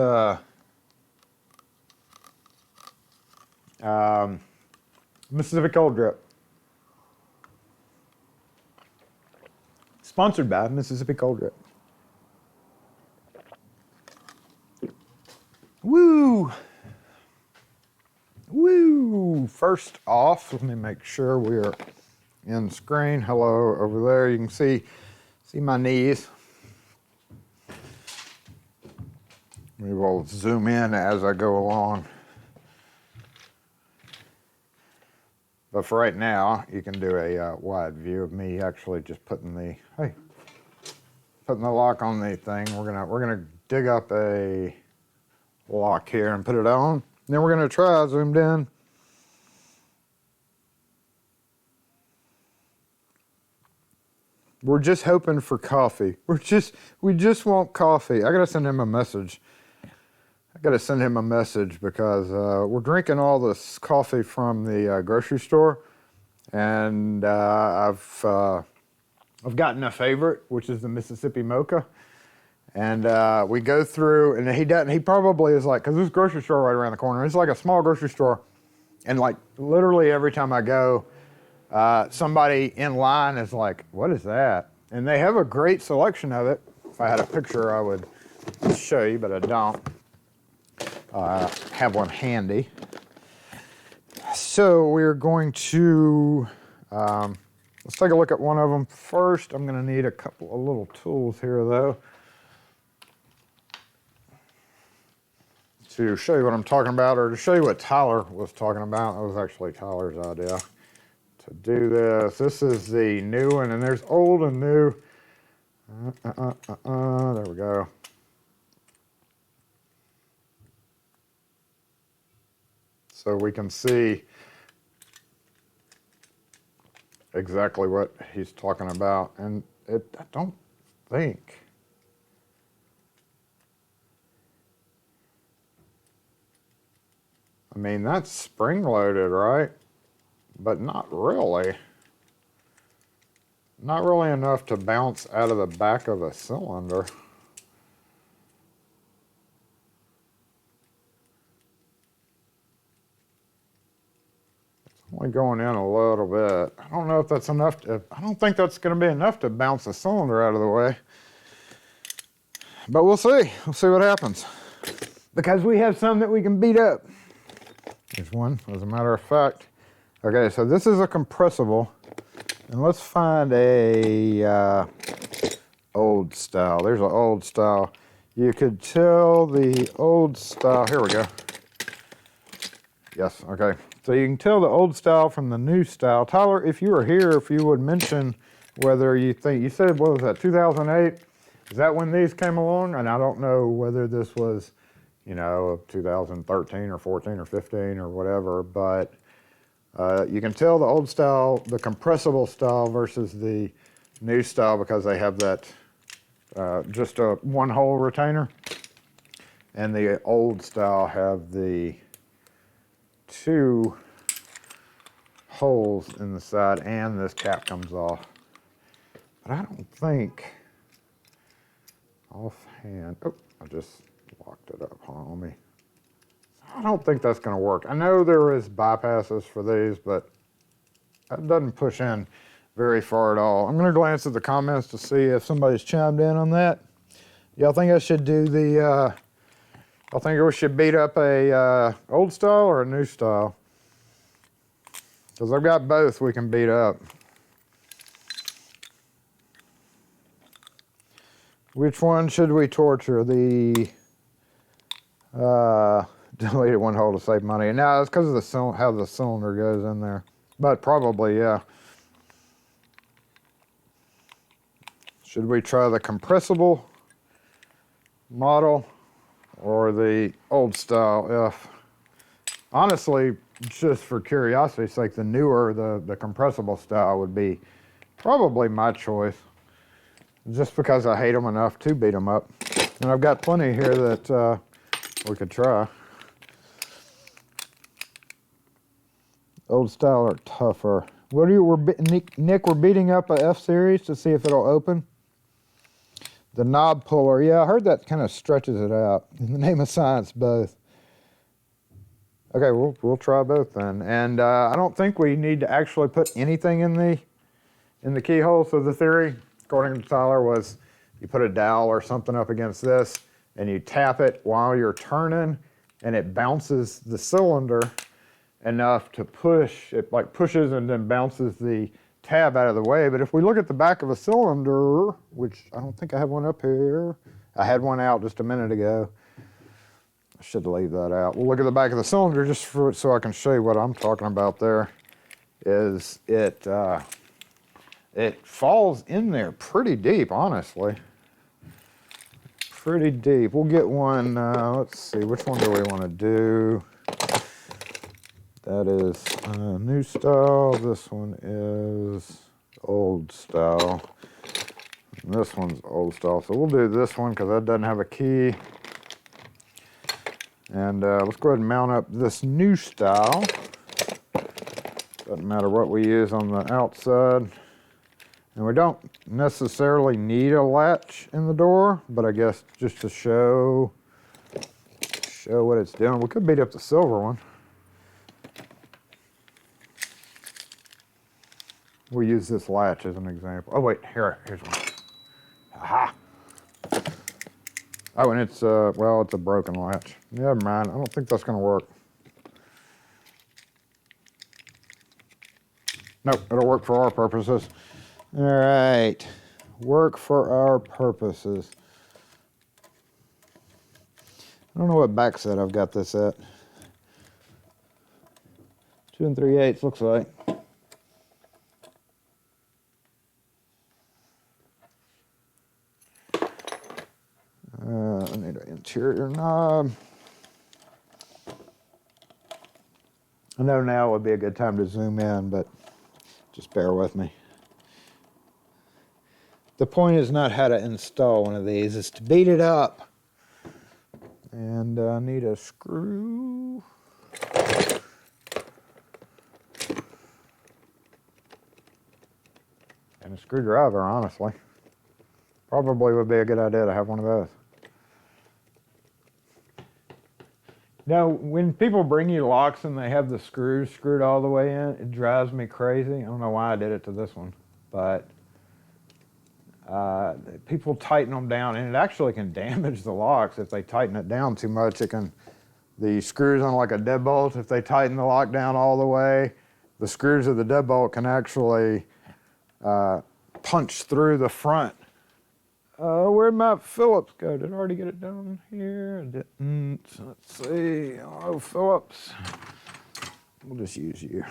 Mississippi Cold Drip. Sponsored by Mississippi Cold Drip. Woo! Woo! First off, let me make sure we're in screen. Hello over there. You can see my knees. We will zoom in as I go along. But for right now, you can do a wide view of me actually just putting the lock on the thing. We're gonna dig up a lock here and put it on. Then we're gonna try zoomed in. We're just hoping for coffee. We just want coffee. I gotta send him a message. Because we're drinking all this coffee from the grocery store, and I've gotten a favorite, which is the Mississippi Mocha. And we go through, and he probably is like, because this grocery store right around the corner, it's like a small grocery store, and like literally every time I go, somebody in line is like, what is that? And they have a great selection of it. If I had a picture, I would show you, but I don't. Have one handy. So we're going to, let's take a look at one of them first. I'm going to need a couple of little tools here though, to show you what I'm talking about, or to show you what Tyler was talking about. That was actually Tyler's idea to do this. This is the new one, and there's old and new. There we go. So we can see exactly what he's talking about. And I don't think, I mean, that's spring loaded, right? But not really. Not really enough to bounce out of the back of a cylinder. Only going in a little bit. I don't know if that's enough I don't think that's going to be enough to bounce the cylinder out of the way. But we'll see. We'll see what happens. Because we have some that we can beat up. There's one, as a matter of fact. Okay, so this is a compressible. And let's find a old style. There's an old style. You could tell the old style. Here we go. Yes, okay. So you can tell the old style from the new style. Tyler, if you were here, if you would mention whether you think, you said, what was that, 2008? Is that when these came along? And I don't know whether this was, 2013 or 14 or 15 or whatever, but you can tell the old style, the compressible style versus the new style, because they have that just a one-hole retainer. And the old style have the two holes in the side, and this cap comes off. But I don't think offhand, oh, I just locked it up. Hold on, let me. I don't think that's going to work. I know there is bypasses for these, but that doesn't push in very far at all. I'm going to glance at the comments to see if somebody's chimed in on that. Y'all think I should do the I think we should beat up a old style or a new style? Because I've got both we can beat up. Which one should we torture? The deleted one hole to save money. No, it's because of the how the cylinder goes in there. But probably, yeah. Should we try the compressible model or the old style? Honestly, just for curiosity's sake, the newer, the compressible style would be Probably my choice, just because I hate them enough to beat them up. And I've got plenty here that we could try. Old style or tougher. What are you, Nick, we're beating up a F-Series to see if it'll open. The knob puller, yeah, I heard that kind of stretches it out. In the name of science, both. Okay, we'll try both then. And I don't think we need to actually put anything in the keyhole. So the theory, according to Tyler, was you put a dowel or something up against this, and you tap it while you're turning, and it bounces the cylinder enough to push. It like pushes and then bounces the tab out of the way. But if we look at the back of a cylinder, which I don't think I have one up here. I had one out just a minute ago. I should leave that out. We'll look at the back of the cylinder just so I can show you what I'm talking about there. Is it falls in there pretty deep, honestly. Pretty deep. We'll get one, let's see, which one do we want to do? That is new style. This one is old style. And this one's old style. So we'll do this one because that doesn't have a key. And let's go ahead and mount up this new style. Doesn't matter what we use on the outside. And we don't necessarily need a latch in the door, but I guess just to show what it's doing. We could beat up the silver one. We'll use this latch as an example. Oh wait, here's one. Aha! Oh, and it's well, it's a broken latch. Never mind, I don't think that's gonna work. Nope, it'll work for our purposes. All right, work for our purposes. I don't know what back set I've got this at. 2 3/8 looks like. I need an interior knob. I know now would be a good time to zoom in, but just bear with me. The point is not how to install one of these, it's to beat it up. And I need a screw. And a screwdriver, honestly. Probably would be a good idea to have one of those. Now, when people bring you locks and they have the screws screwed all the way in, it drives me crazy. I don't know why I did it to this one, but people tighten them down, and it actually can damage the locks if they tighten it down too much. It can, the screws on like a deadbolt, if they tighten the lock down all the way, the screws of the deadbolt can actually punch through the front. Where'd my Phillips go? Did I already get it down here? I didn't. Let's see. Oh, Phillips. We'll just use you.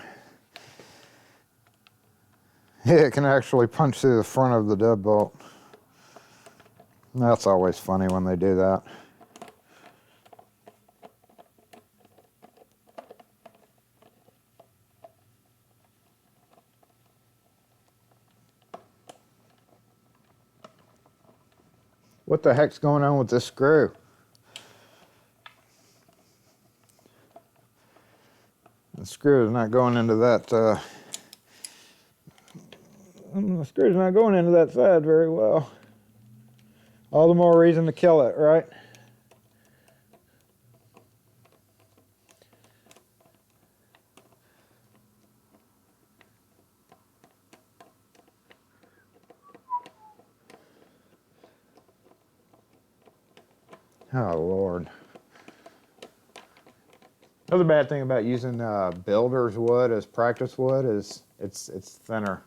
Yeah, it can actually punch through the front of the deadbolt. That's always funny when they do that. What the heck's going on with this screw? The screw is not going into that, the screw's not going into that side very well. All the more reason to kill it, right? Oh, Lord. Another bad thing about using builder's wood as practice wood is it's thinner.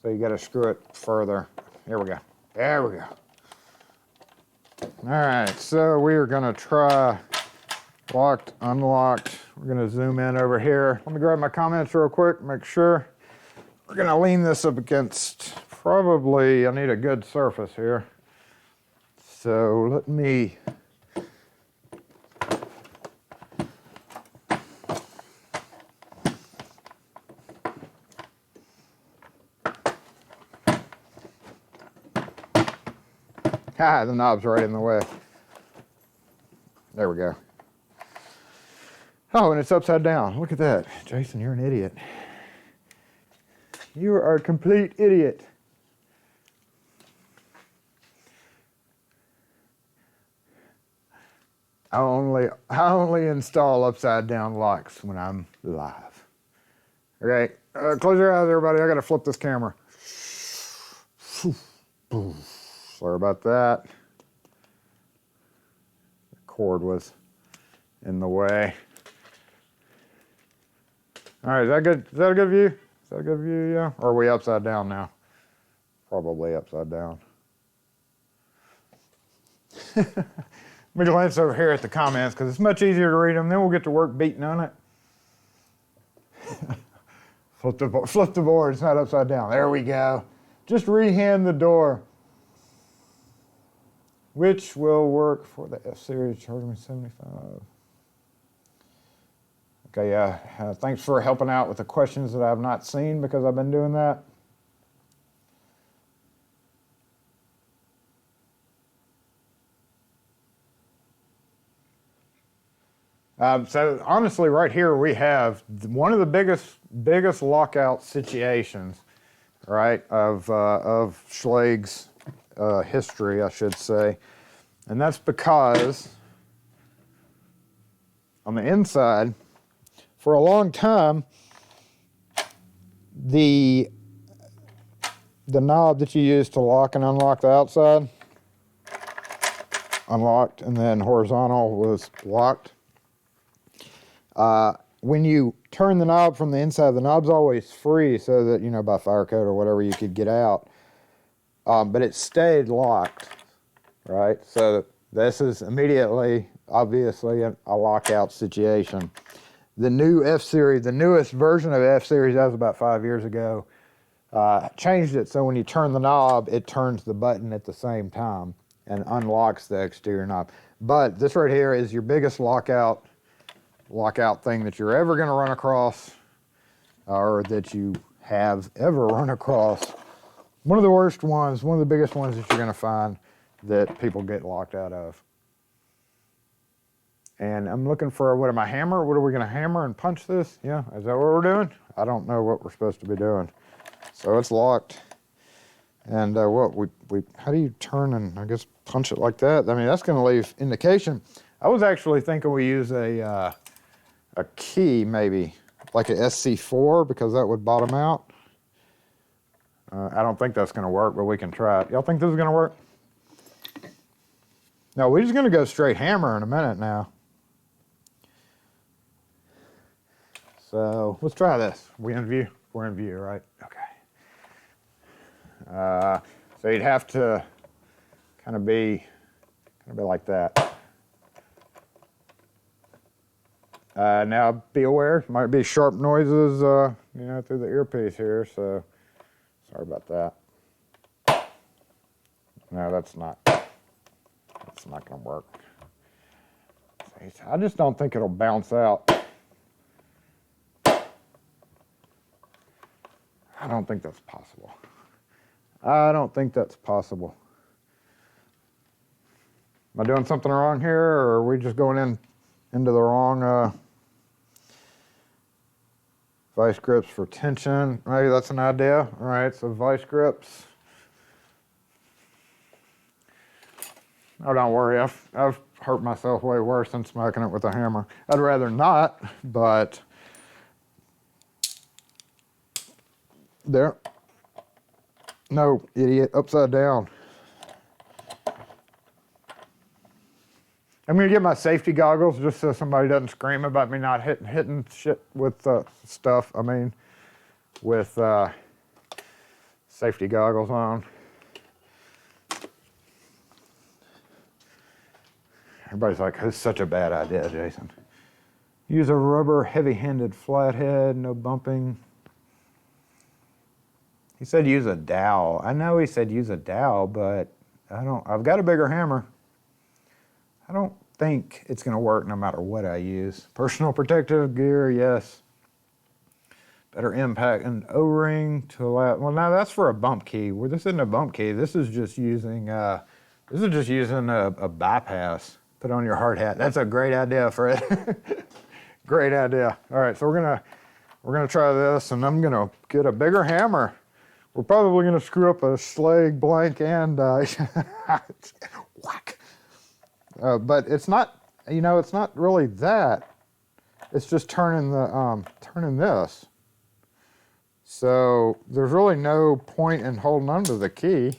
So you got to screw it further. Here we go. There we go. All right, so we are going to try locked, unlocked. We're going to zoom in over here. Let me grab my comments real quick, make sure. We're going to lean this up against, probably, I need a good surface here. So let me Ah, the knob's right in the way. There we go. Oh, and it's upside down. Look at that. Jason, you're an idiot. You are a complete idiot. I only install upside down locks when I'm live. Okay, close your eyes, everybody. I gotta flip this camera. Sorry about that. The cord was in the way. All right, is that good? Is that a good view? Is that a good view? Yeah. Or are we upside down now? Probably upside down. Let me glance over here at the comments because it's much easier to read them. Then we'll get to work beating on it. Flip the board. It's not upside down. There we go. Just rehand the door. Which will work for the F-Series charging me 75. Okay, yeah. Thanks for helping out with the questions that I've not seen because I've been doing that. So honestly, right here we have one of the biggest lockout situations, right, of Schlage's history, I should say, and that's because on the inside, for a long time, the knob that you use to lock and unlock the outside, unlocked, and then horizontal was locked. When you turn the knob from the inside, the knob's always free so that, you know, by fire code or whatever you could get out. But it stayed locked, right? So this is immediately, obviously, a lockout situation. The new F-Series, the newest version of F-Series, that was about 5 years ago, changed it so when you turn the knob, it turns the button at the same time and unlocks the exterior knob. But this right here is your biggest lockout thing that you're ever going to run across, or that you have ever run across. One of the worst ones, one of the biggest ones that you're going to find that people get locked out of. And I'm looking for, what am I hammer? What are we going to hammer and punch this? Yeah, is that what we're doing? I don't know what we're supposed to be doing. So it's locked. And how do you turn and, I guess, punch it like that? I mean, that's going to leave indication. I was actually thinking we use a key, maybe, like a SC4, because that would bottom out. I don't think that's going to work, but we can try it. Y'all think this is going to work? No, we're just going to go straight hammer in a minute now. So let's try this. We in view? We're in view, right? Okay. So you'd have to kind of be like that. Now be aware, might be sharp noises, you know, through the earpiece here, so sorry about that. No, that's not gonna work. I just don't think it'll bounce out. I don't think that's possible. I don't think that's possible. Am I doing something wrong here, or are we just going into the wrong vice grips for tension? Maybe that's an idea. All right, so vice grips. Oh, don't worry, I've hurt myself way worse than smacking it with a hammer. I'd rather not, but there. No, idiot, upside down. I'm gonna get my safety goggles just so somebody doesn't scream about me not hitting shit with stuff. I mean, with safety goggles on. Everybody's like, "It's such a bad idea, Jason." Use a rubber heavy-handed flathead, no bumping. He said use a dowel. I know he said use a dowel, but I've got a bigger hammer. I don't think it's going to work no matter what I use. Personal protective gear, yes. Better impact and O-ring to allow. Well, now that's for a bump key. Well, this isn't a bump key. This is just using. This This is just using a bypass. Put on your hard hat. That's a great idea, Fred. Great idea. All right, so we're gonna try this, and I'm gonna get a bigger hammer. We're probably gonna screw up a Schlage blank and whack. But it's not, you know, it's not really that. It's just turning the turning this. So there's really no point in holding onto the key.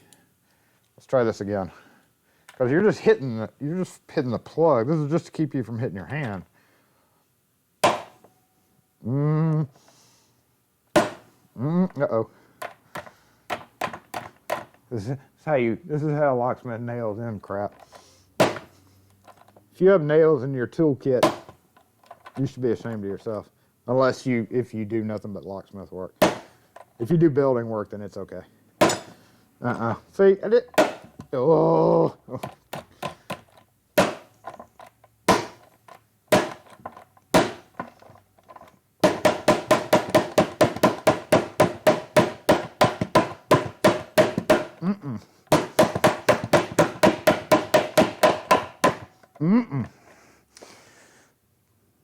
Let's try this again. Because you're just hitting the plug. This is just to keep you from hitting your hand. Uh-oh. This is how locksmith nails in crap. If you have nails in your toolkit, you should be ashamed of yourself. If you do nothing but locksmith work. If you do building work, then it's okay. See, I did. Oh.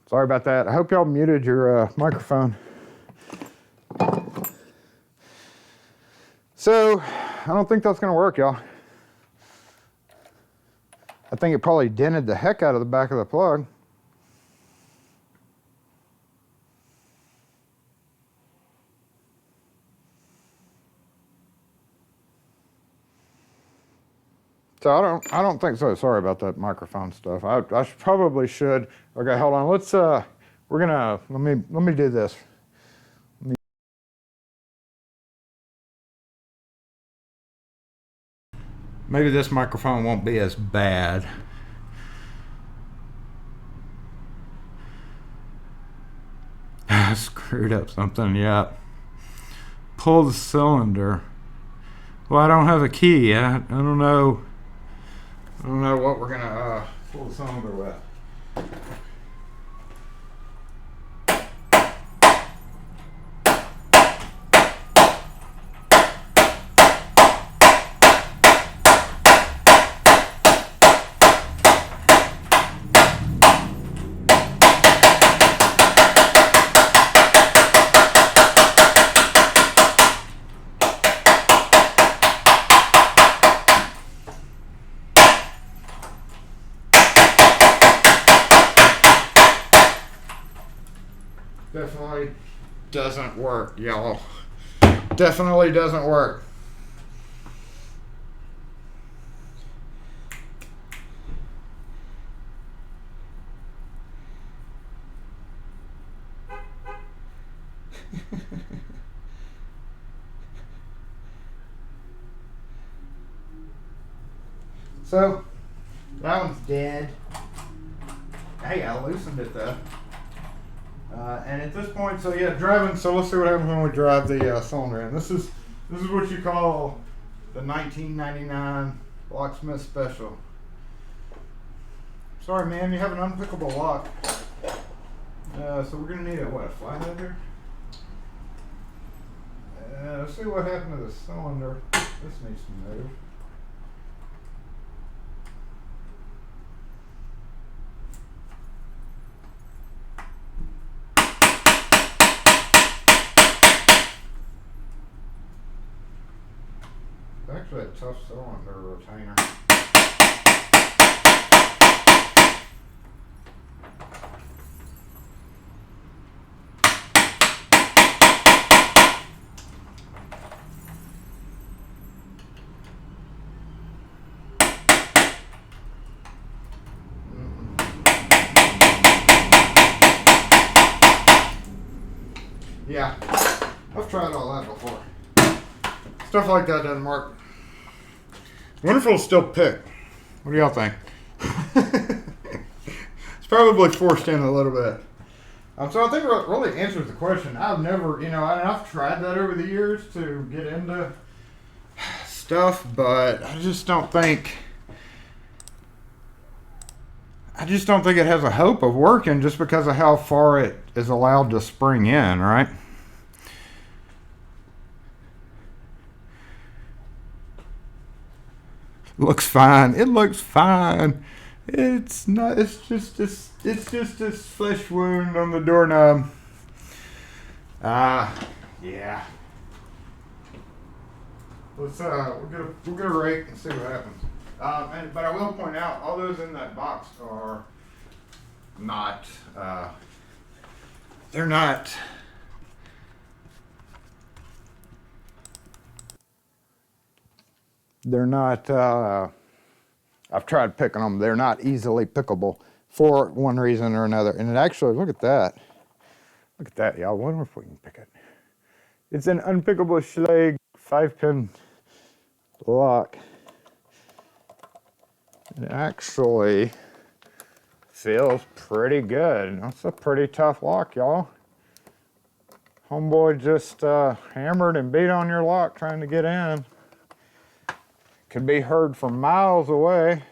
Sorry about that. I hope y'all muted your microphone. So, I don't think that's going to work, y'all. I think it probably dented the heck out of the back of the plug. So I don't think so. Sorry about that microphone stuff. I probably should. Okay, hold on. Let's let me do this. Maybe this microphone won't be as bad. I screwed up something, yeah. Pull the cylinder. Well, I don't have a key. I don't know. I don't know what we're gonna pull the cylinder with. Definitely doesn't work, y'all. Definitely doesn't work. So, that one's dead. Hey, I loosened it though. And at this point, so yeah, driving. So let's see what happens when we drive the cylinder in. This is what you call the 1999 Locksmith Special. Sorry, man, you have an unpickable lock. So we're gonna need a flathead here. Let's see what happened to the cylinder. This needs to move. Actually a tough cylinder retainer. Yeah, I've tried all that before. Stuff like that doesn't work. Wonder if it'll still pick. What do y'all think? It's probably forced in a little bit. So I think it really answers the question. I've never, I've tried that over the years to get into stuff, but I just don't think it has a hope of working just because of how far it is allowed to spring in, right? Looks fine. It looks fine. It's not. It's just this. It's just this flesh wound on the doorknob. Yeah. Let's we'll get a rake and see what happens. But I will point out, all those in that box are not. They're not. They're not. I've tried picking them. They're not easily pickable for one reason or another. And it actually, look at that. Look at that, y'all. I wonder if we can pick it. It's an unpickable Schlage 5-pin lock. It actually feels pretty good. That's a pretty tough lock, y'all. Homeboy just hammered and beat on your lock trying to get in. Could be heard from miles away.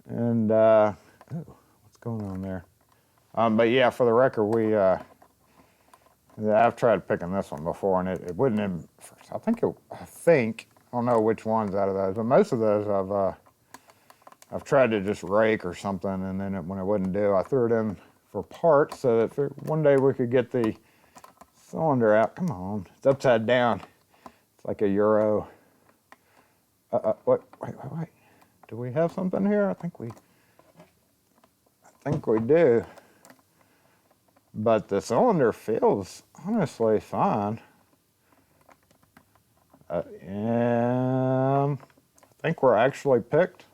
And, oh, what's going on there? But yeah, for the record, I've tried picking this one before, and it wouldn't even, I don't know which ones out of those, but most of those I've tried to just rake or something, and then when it wouldn't do, I threw it in for parts so that one day we could get the cylinder out. Come on, it's upside down. It's like a Euro. Wait. Do we have something here? I think we do. But the cylinder feels honestly fine. I think we're actually picked.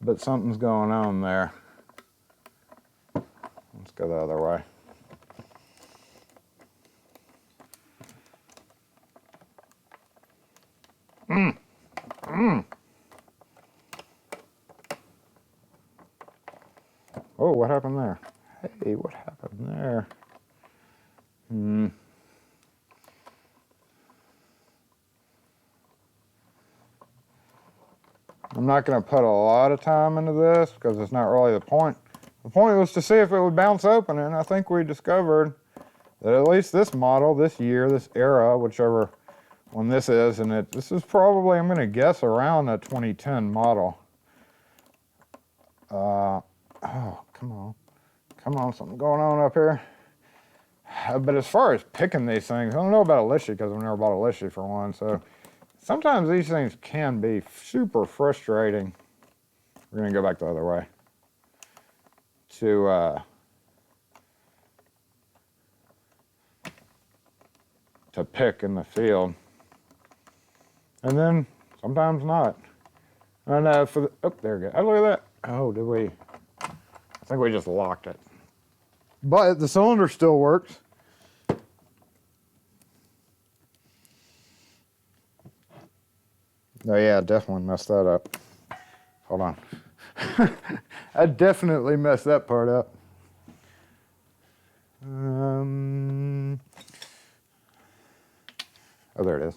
But something's going on there. Let's go the other way. Oh, what happened there? Hey, what happened there? I'm not going to put a lot of time into this because it's not really the point. The point was to see if it would bounce open, and I think we discovered that at least this model, this year, this era, whichever one this is, and this is probably, I'm going to guess, around a 2010 model. Oh, come on, something going on up here. But as far as picking these things, I don't know about a Lishy because I've never bought a Lishy for one, so sometimes these things can be super frustrating. We're going to go back the other way to pick in the field. And then sometimes not. And oh, there we go. Oh, look at that. Oh, did we? I think we just locked it. But the cylinder still works. Oh yeah, I definitely messed that up. Hold on. I definitely messed that part up. Oh, there it is.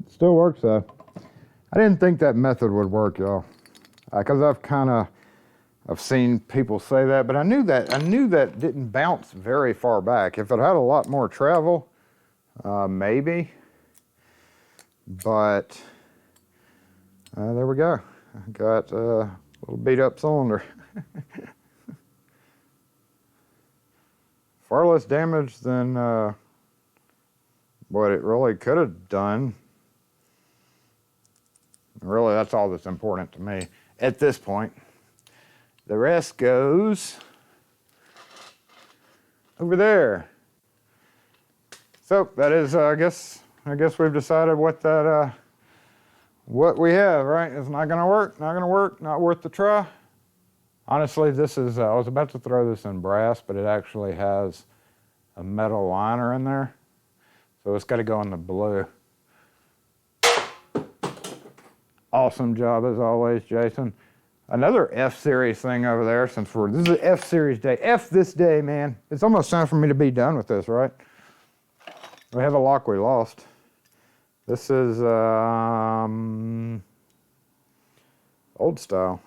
Still works though. I didn't think that method would work, y'all, because I've seen people say that, but I knew that didn't bounce very far back. If it had a lot more travel, maybe. But there we go. I got a little beat up cylinder. Far less damage than what it really could have done. Really, that's all that's important to me at this point. The rest goes over there. So that is, I guess we've decided what we have, right? It's not gonna work, not worth the try. Honestly, this is, I was about to throw this in brass, but it actually has a metal liner in there. So it's gotta go in the blue. Awesome job as always, Jason. Another F series thing over there, since this is an F series day. F this day, man. It's almost time for me to be done with this, right? We have a lock we lost. This is old style.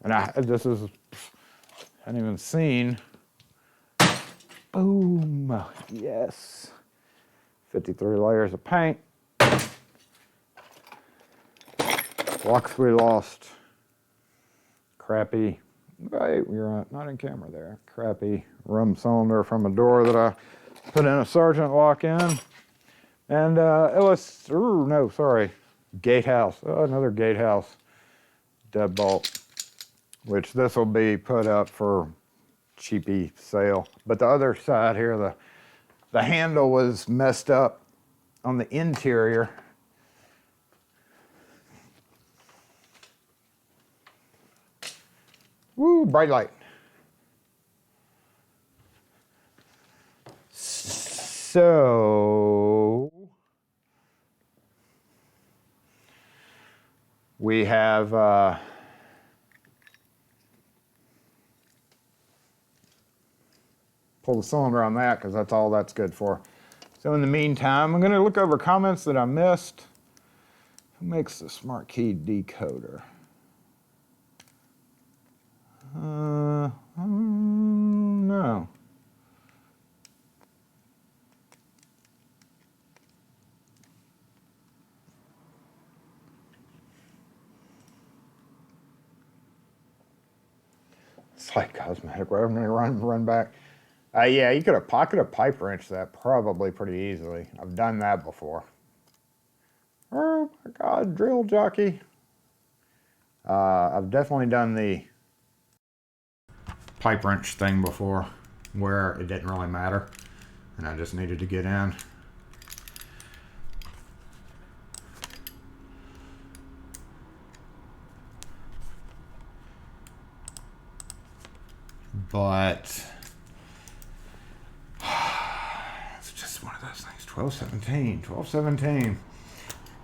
And I hadn't even seen. Boom, yes. 53 layers of paint. Locks we lost. Crappy, right, you're not in camera there. Crappy rum cylinder from a door that I put in a sergeant lock in. And gatehouse, another gatehouse deadbolt, which this will be put up for cheapy sale. But the other side here, the handle was messed up on the interior. Woo, bright light. So we have pull the cylinder on that because that's all that's good for. So in the meantime, I'm going to look over comments that I missed. Who makes the smart key decoder? No. It's like cosmetic. We're going to run back. Yeah, you could have pocketed a pipe wrench that probably pretty easily. I've done that before. Oh my God, drill jockey. I've definitely done the pipe wrench thing before where it didn't really matter and I just needed to get in. But it's just one of those things. 12/17.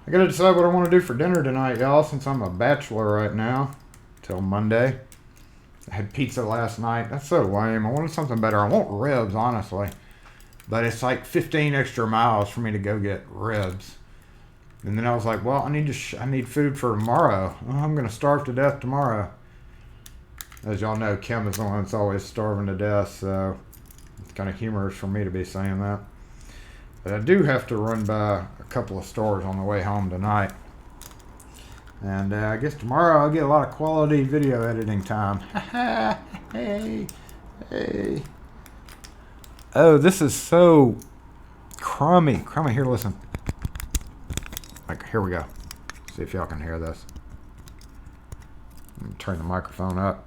I gotta decide what I want to do for dinner tonight, y'all, since I'm a bachelor right now till Monday. I had pizza last night. That's so lame. I wanted something better. I want ribs, honestly. But it's like 15 extra miles for me to go get ribs. And then I was like, well, I need food for tomorrow. Well, I'm going to starve to death tomorrow. As y'all know, Kim is the one that's always starving to death, so it's kind of humorous for me to be saying that. But I do have to run by a couple of stores on the way home tonight. And I guess tomorrow I'll get a lot of quality video editing time. Hey. Oh, this is so crummy. Here, listen. Like, here we go. See if y'all can hear this. Let me turn the microphone up.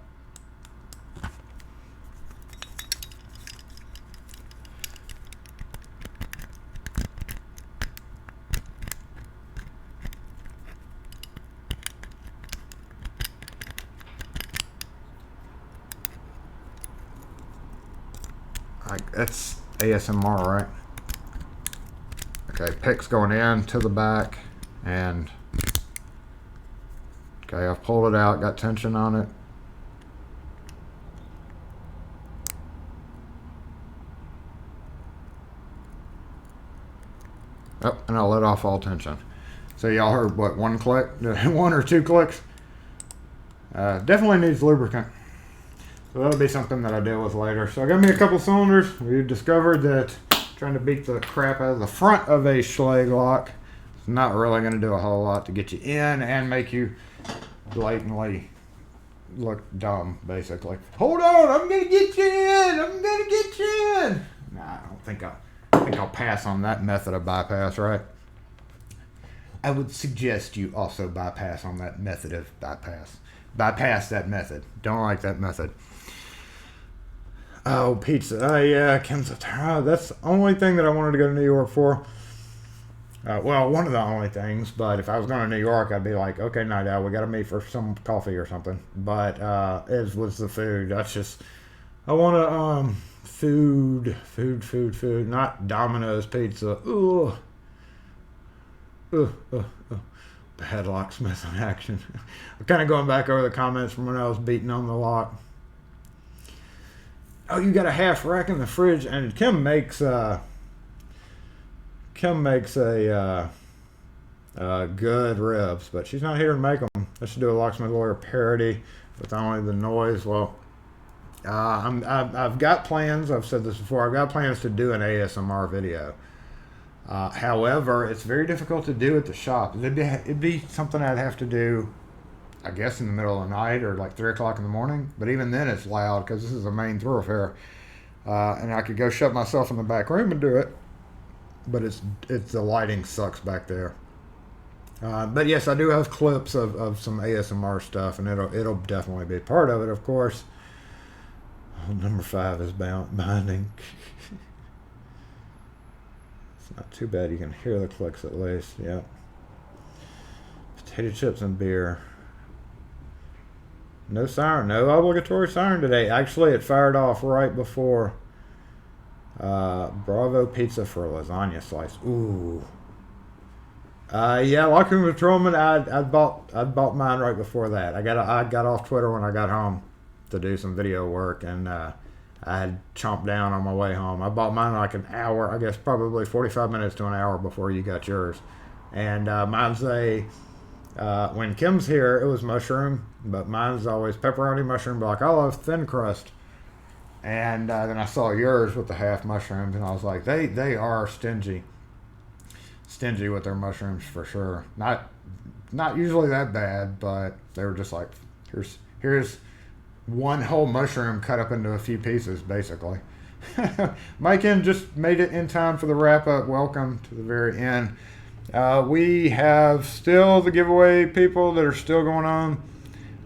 That's ASMR, right? Okay, pick's going in to the back, and okay, I've pulled it out, got tension on it. Oh, and I let off all tension. So y'all heard what, one click? One or two clicks? Definitely needs lubricant. So that'll be something that I deal with later. So I got me a couple cylinders. We discovered that trying to beat the crap out of the front of a Schlage lock is not really going to do a whole lot to get you in and make you blatantly look dumb, basically. Hold on, I'm going to get you in. Nah, I think I'll pass on that method of bypass, right? I would suggest you also bypass on that method of bypass. Bypass that method. Don't like that method. Oh, pizza. Oh, yeah, Kim's that's the only thing that I wanted to go to New York for. Well, one of the only things, but if I was going to New York, I'd be like, okay, night out, we got to meet for some coffee or something. But it was the food. That's just, I want to, food, not Domino's pizza. Ugh. Bad locksmith in action. I'm kind of going back over the comments from when I was beating on the lock. Oh, you got a half rack in the fridge, and Kim makes a good ribs, but she's not here to make them. I should do a Locksmith Lawyer parody with only the noise. Well, I've got plans. I've said this before. I've got plans to do an ASMR video. However, it's very difficult to do at the shop. It'd be something I'd have to do, I guess, in the middle of the night or like 3 o'clock in the morning. But even then, it's loud because this is a main thoroughfare, and I could go shut myself in the back room and do it. But it's the lighting sucks back there. But yes, I do have clips of some ASMR stuff, and it'll definitely be part of it, of course. Oh, number 5 is binding. It's not too bad. You can hear the clicks at least. Yeah. Potato chips and beer. No siren. No obligatory siren today. Actually, it fired off right before Bravo Pizza for a lasagna slice. Ooh. Yeah, Locksmith Patrolman. I bought mine right before that. I got off Twitter when I got home to do some video work, and I had chomped down on my way home. I bought mine like an hour, I guess probably 45 minutes to an hour before you got yours. And mine's when Kim's here, it was mushroom, but mine's always pepperoni, mushroom, but like I love thin crust. And then I saw yours with the half mushrooms, and I was like, they are stingy with their mushrooms for sure. Not usually that bad, but they were just like, here's one whole mushroom cut up into a few pieces, basically. Mike in just made it in time for the wrap up. Welcome to the very end. We have still the giveaway people that are still going on.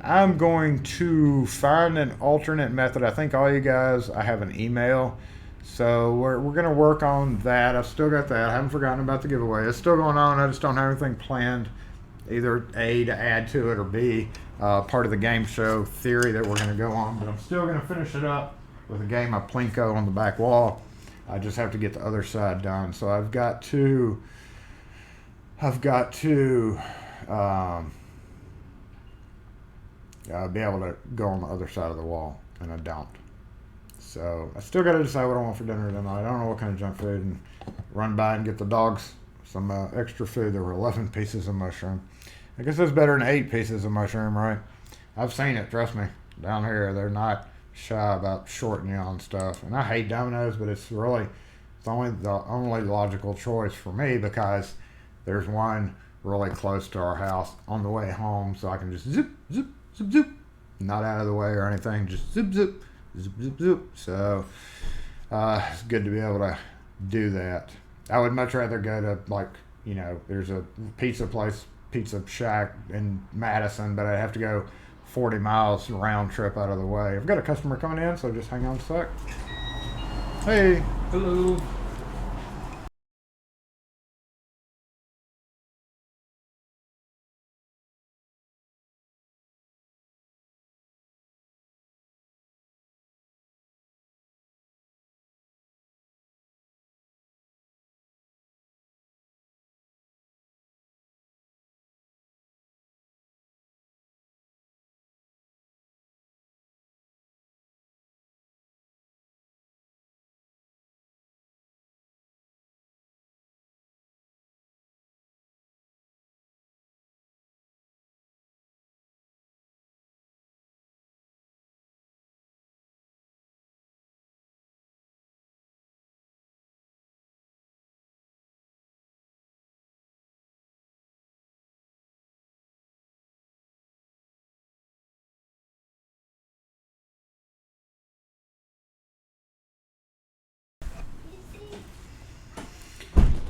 I'm going to find an alternate method. I think all you guys, I have an email. So we're going to work on that. I've still got that. I haven't forgotten about the giveaway. It's still going on. I just don't have anything planned, either A, to add to it, or B, part of the game show theory that we're going to go on. But I'm still going to finish it up with a game of Plinko on the back wall. I just have to get the other side done. So I've got to be able to go on the other side of the wall, and I don't. So I still got to decide what I want for dinner tonight. I don't know what kind of junk food, and run by and get the dogs some extra food. There were 11 pieces of mushroom. I guess that's better than 8 pieces of mushroom, right? I've seen it, trust me. Down here, they're not shy about shorting you on stuff. And I hate Domino's, but it's only the only logical choice for me, because there's one really close to our house on the way home, so I can just zip, zip, zip, zip. Not out of the way or anything, just zip, zip, zip, zip, zip. So it's good to be able to do that. I would much rather go to, like, there's a pizza shack in Madison, but I'd have to go 40 miles round trip out of the way. I've got a customer coming in, so just hang on a sec. Hey. Hello.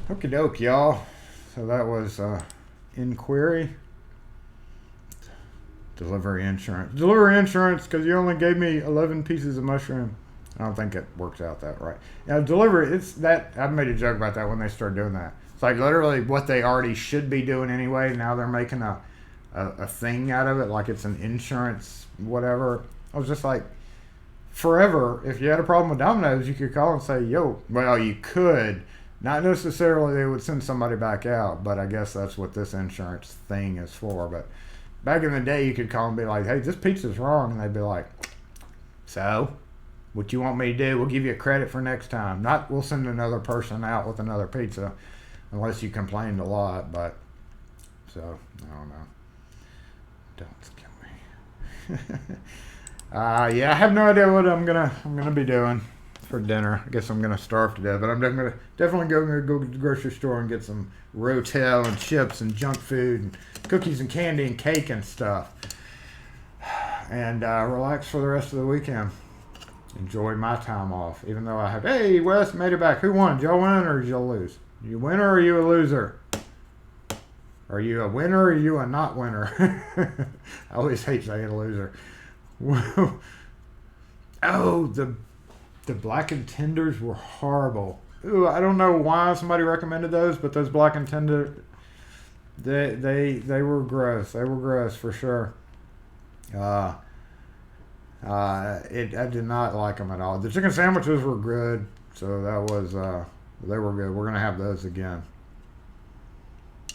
Okie doke, y'all. So that was inquiry. Delivery insurance, because you only gave me 11 pieces of mushroom. I don't think it works out that right. Now, delivery, it's that, I've made a joke about that when they start doing that. It's like literally what they already should be doing anyway. Now they're making a thing out of it, like it's an insurance whatever. I was just like, forever, if you had a problem with Domino's, you could call and say, yo, well, you could, Not necessarily they would send somebody back out, but I guess that's what this insurance thing is for. But back in the day, you could call and be like, hey, this pizza's wrong. And they'd be like, so, what you want me to do? We'll give you a credit for next time. Not, we'll send another person out with another pizza, unless you complained a lot. But, so, I don't know. Don't kill me. Yeah, I have no idea what I'm gonna be doing for dinner. I guess I'm gonna starve to death, but I'm definitely gonna go to the grocery store and get some Rotel and chips and junk food and cookies and candy and cake and stuff, and relax for the rest of the weekend. Enjoy my time off, even though I have. Hey, Wes made it back. Who won? Did y'all win or did y'all lose? You winner or are you a loser? Are you a winner or are you a not winner? I always hate saying loser. Oh, the blackened tenders were horrible. Ooh, I don't know why somebody recommended those, but those blackened tenders, they were gross. They were gross for sure. I did not like them at all. The chicken sandwiches were good, so that was they were good. We're gonna have those again.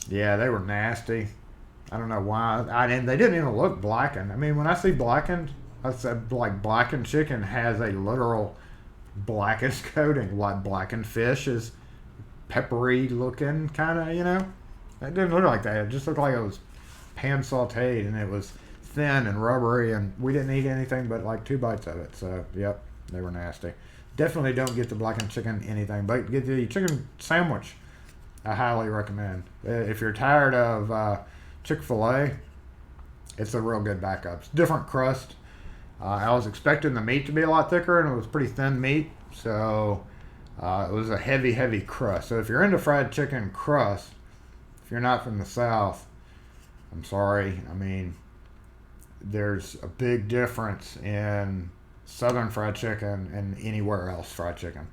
Yeah, they were nasty. I don't know why. They didn't even look blackened. I mean, when I see blackened, I said like blackened chicken has a literal blackish coating. Like blackened fish is peppery looking, kind of, you know. It didn't look like that. It just looked like it was pan sauteed and it was thin and rubbery, and we didn't eat anything but like 2 bites of it. So, yep, they were nasty. Definitely don't get the blackened chicken anything, but get the chicken sandwich. I highly recommend. If you're tired of Chick-fil-A, it's a real good backup. It's different crust. I was expecting the meat to be a lot thicker, and it was pretty thin meat, so it was a heavy crust. So if you're into fried chicken crust, if you're not from the South, I'm sorry. I mean, there's a big difference in Southern fried chicken and anywhere else fried chicken.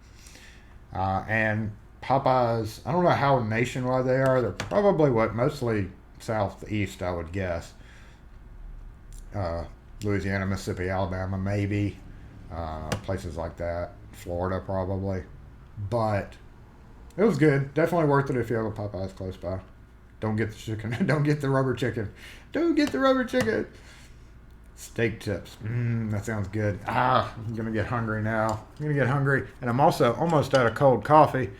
And Popeyes, I don't know how nationwide they are. They're probably mostly southeast, I would guess. Louisiana, Mississippi, Alabama, maybe. Places like that. Florida, probably. But it was good. Definitely worth it if you have a Popeyes close by. Don't get the chicken. Don't get the rubber chicken. Don't get the rubber chicken. Steak tips. That sounds good. I'm going to get hungry now. I'm going to get hungry. And I'm also almost out of cold coffee.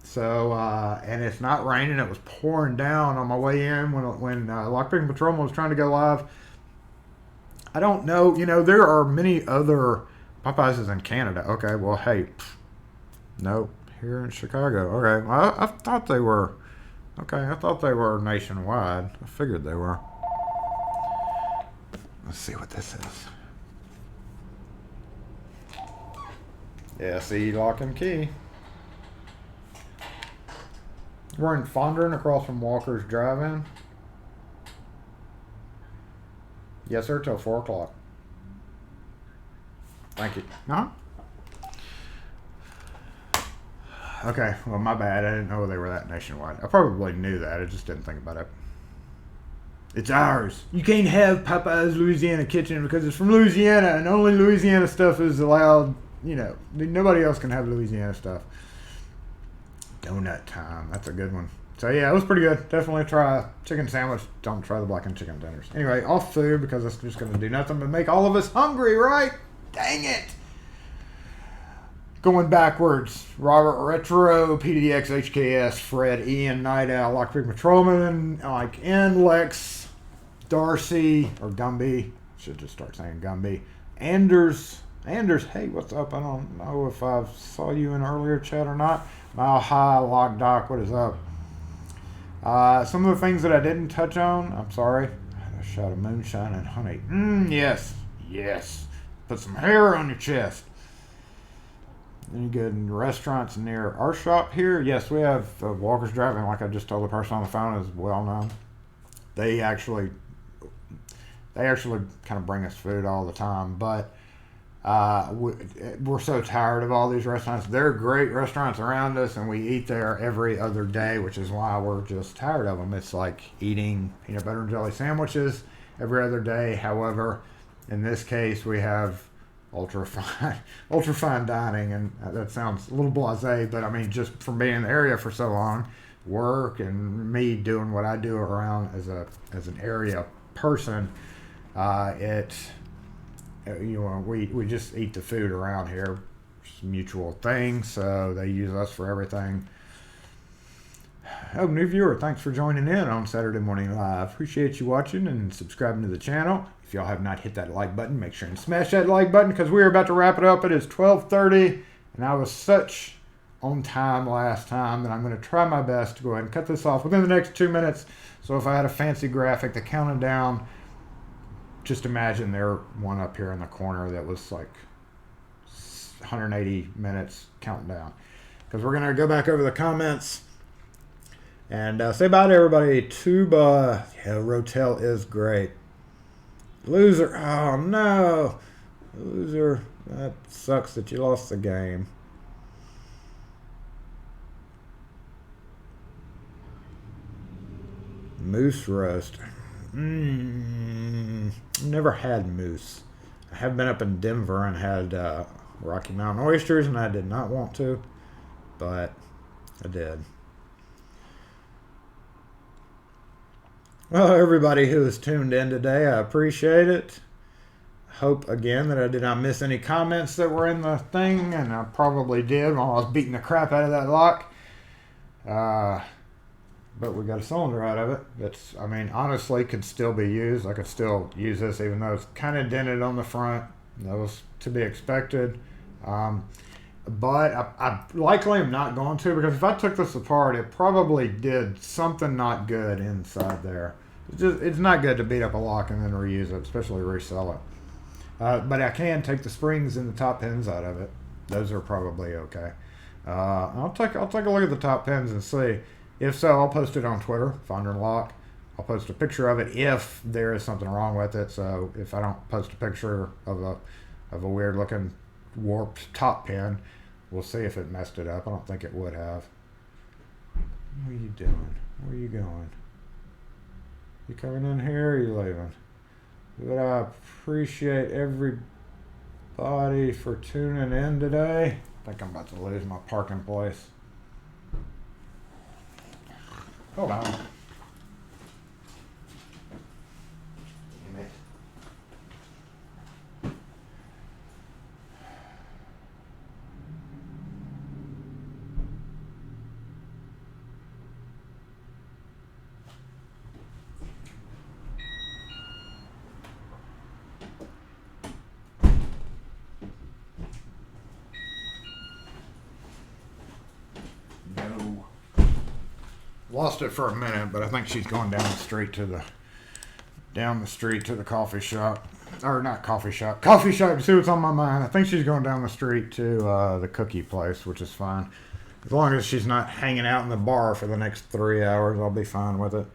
So, and it's not raining. It was pouring down on my way in when Locksmith Patrolman was trying to go live. I don't know. You know, there are many other Popeyes in Canada. Okay, well, hey. Nope. Here in Chicago. Okay, well, I thought they were. Okay, I thought they were nationwide. I figured they were. Let's see what this is. Yeah, see, lock and key. We're in Fondren across from Walker's Drive-In. Yes, sir, till 4 o'clock. Thank you. Okay, well, my bad. I didn't know they were that nationwide. I probably knew that. I just didn't think about it. It's ours. You can't have Popeye's Louisiana Kitchen because it's from Louisiana, and only Louisiana stuff is allowed. You know, nobody else can have Louisiana stuff. Donut time. That's a good one. So, yeah, it was pretty good. Definitely try a chicken sandwich. Don't try the blackened chicken tenders. Anyway, off food because it's just going to do nothing but make all of us hungry, right? Dang it. Going backwards. Robert Retro, PDX, HKS, Fred, Ian, Night Owl, Locksmith Patrolman, Mike N, Lex, Darcy, or Gumby. Should just start saying Gumby. Anders, hey, what's up? I don't know if I saw you in earlier chat or not. Mile High, Lock Doc, what is up? Some of the things that I didn't touch on, I'm sorry. I had a shot of moonshine and honey. Yes. Put some hair on your chest. Any good in restaurants near our shop here? Yes, we have Walker's Drive-In, like I just told the person on the phone, is well known. They actually kind of bring us food all the time, but we're so tired of all these restaurants. They're great restaurants around us, and we eat there every other day, which is why we're just tired of them. It's like eating peanut butter and jelly sandwiches every other day. However, in this case, we have ultra fine, ultra fine dining, and that sounds a little blasé, but I mean, just from being in the area for so long, work and me doing what I do around as an area person, we just eat the food around here. It's a mutual thing, so they use us for everything. Oh, new viewer, thanks for joining in on Saturday Morning Live. Appreciate you watching and subscribing to the channel. If y'all have not hit that like button, make sure and smash that like button because we're about to wrap it up. It is 12:30, and I was such on time last time that I'm going to try my best to go ahead and cut this off within the next 2 minutes. So if I had a fancy graphic to count it down, just imagine there one up here in the corner that was like 180 minutes counting down. Because we're going to go back over the comments and say bye to everybody. Tuba, yeah, Rotel is great. Loser, oh no. Loser, that sucks that you lost the game. Moose roast. Never had moose. I have been up in Denver and had Rocky Mountain oysters, and I did not want to, but I did. Well, everybody who has tuned in today, I appreciate it. Hope again that I did not miss any comments that were in the thing, and I probably did while I was beating the crap out of that lock. But we got a cylinder out of it that's, I mean, honestly could still be used. I could still use this even though it's kind of dented on the front. That was to be expected. But I likely am not going to, because if I took this apart, it probably did something not good inside there. It's not good to beat up a lock and then reuse it, especially resell it. But I can take the springs and the top pins out of it. Those are probably okay. I'll take a look at the top pins and see. If so, I'll post it on Twitter, Finder and Lock. I'll post a picture of it if there is something wrong with it. So if I don't post a picture of a weird looking warped top pin, we'll see if it messed it up. I don't think it would have. What are you doing? Where are you going? You coming in here or are you leaving? But I appreciate everybody for tuning in today. I think I'm about to lose my parking place. Hold on. Damn it. No. Lost it for a minute, but I think she's going down the street to the coffee shop, or not coffee shop to see what's on my mind. I think she's going down the street to the cookie place, which is fine. As long as she's not hanging out in the bar for the next 3 hours, I'll be fine with it.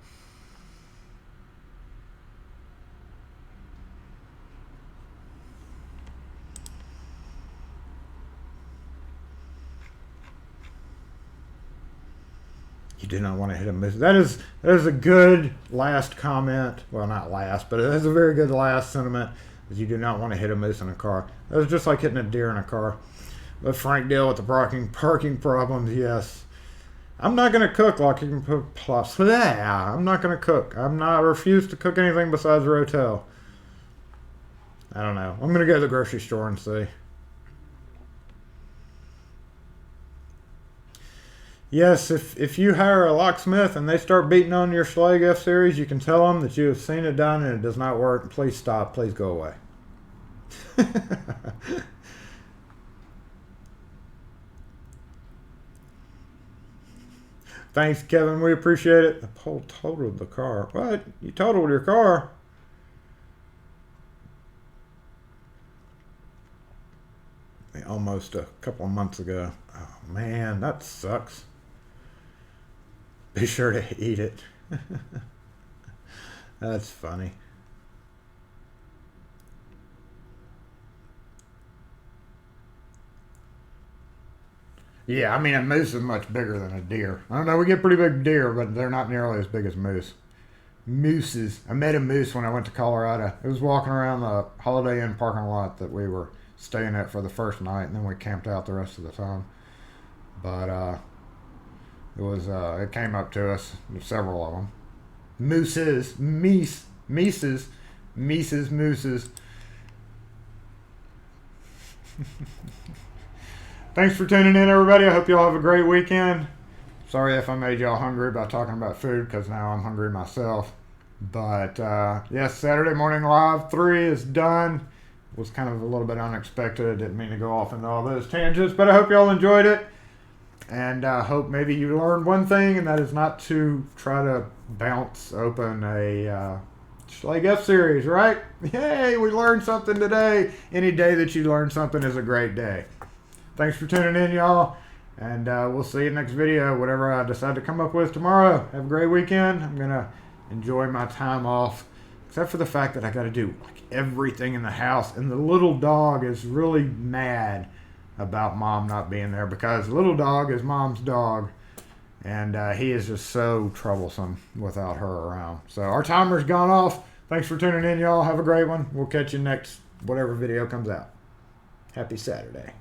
You do not want to hit a miss. That is a good last comment. Well, not last, but it is a very good last sentiment. Is you do not want to hit a moose in a car. That was just like hitting a deer in a car. Let Frank deal with the parking problems. Yes, I'm not going to cook like you can put plus. I'm not going to cook. I refuse to cook anything besides rotel. I don't know. I'm going to go to the grocery store and see. Yes, if you hire a locksmith and they start beating on your Schlage F-Series, you can tell them that you have seen it done and it does not work. Please stop. Please go away. Thanks, Kevin. We appreciate it. The pole totaled the car. What? You totaled your car? Almost a couple of months ago. Oh, man, that sucks. Be sure to eat it. That's funny. Yeah, I mean, a moose is much bigger than a deer. I don't know, we get pretty big deer, but they're not nearly as big as moose. Mooses. I met a moose when I went to Colorado. It was walking around the Holiday Inn parking lot that we were stay in it for the first night, and then we camped out the rest of the time. But it came up to us, several of them. Mooses. Thanks for tuning in, everybody. I hope y'all have a great weekend. Sorry if I made y'all hungry by talking about food, because now I'm hungry myself. But yes, Saturday Morning Live 3 is done. Was kind of a little bit unexpected. I didn't mean to go off into all those tangents, but I hope y'all enjoyed it. And I hope maybe you learned one thing, and that is not to try to bounce open a Schlage F series, right? Yay, we learned something today. Any day that you learn something is a great day. Thanks for tuning in, y'all. And we'll see you next video, whatever I decide to come up with tomorrow. Have a great weekend. I'm going to enjoy my time off, except for the fact that I got to do everything in the house. And the little dog is really mad about mom not being there, because little dog is mom's dog. And he is just so troublesome without her around. So our timer's gone off. Thanks for tuning in, y'all. Have a great one. We'll catch you next whatever video comes out. Happy Saturday.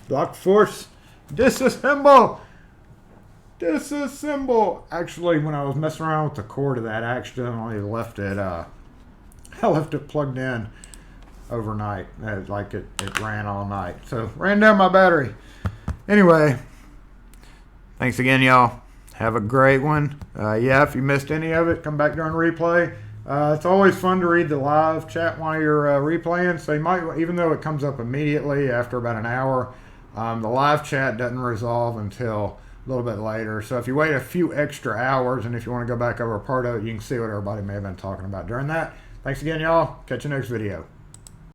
Lock force. Disassemble. Actually, when I was messing around with the cord of that, I accidentally left it. I left it plugged in overnight. It ran all night. So ran down my battery. Anyway, thanks again, y'all. Have a great one. If you missed any of it, come back during replay. It's always fun to read the live chat while you're replaying. So you might, even though it comes up immediately after about an hour, the live chat doesn't resolve until a little bit later. So if you wait a few extra hours, and if you want to go back over a part of it, you can see what everybody may have been talking about during that. Thanks again, y'all. Catch you next video.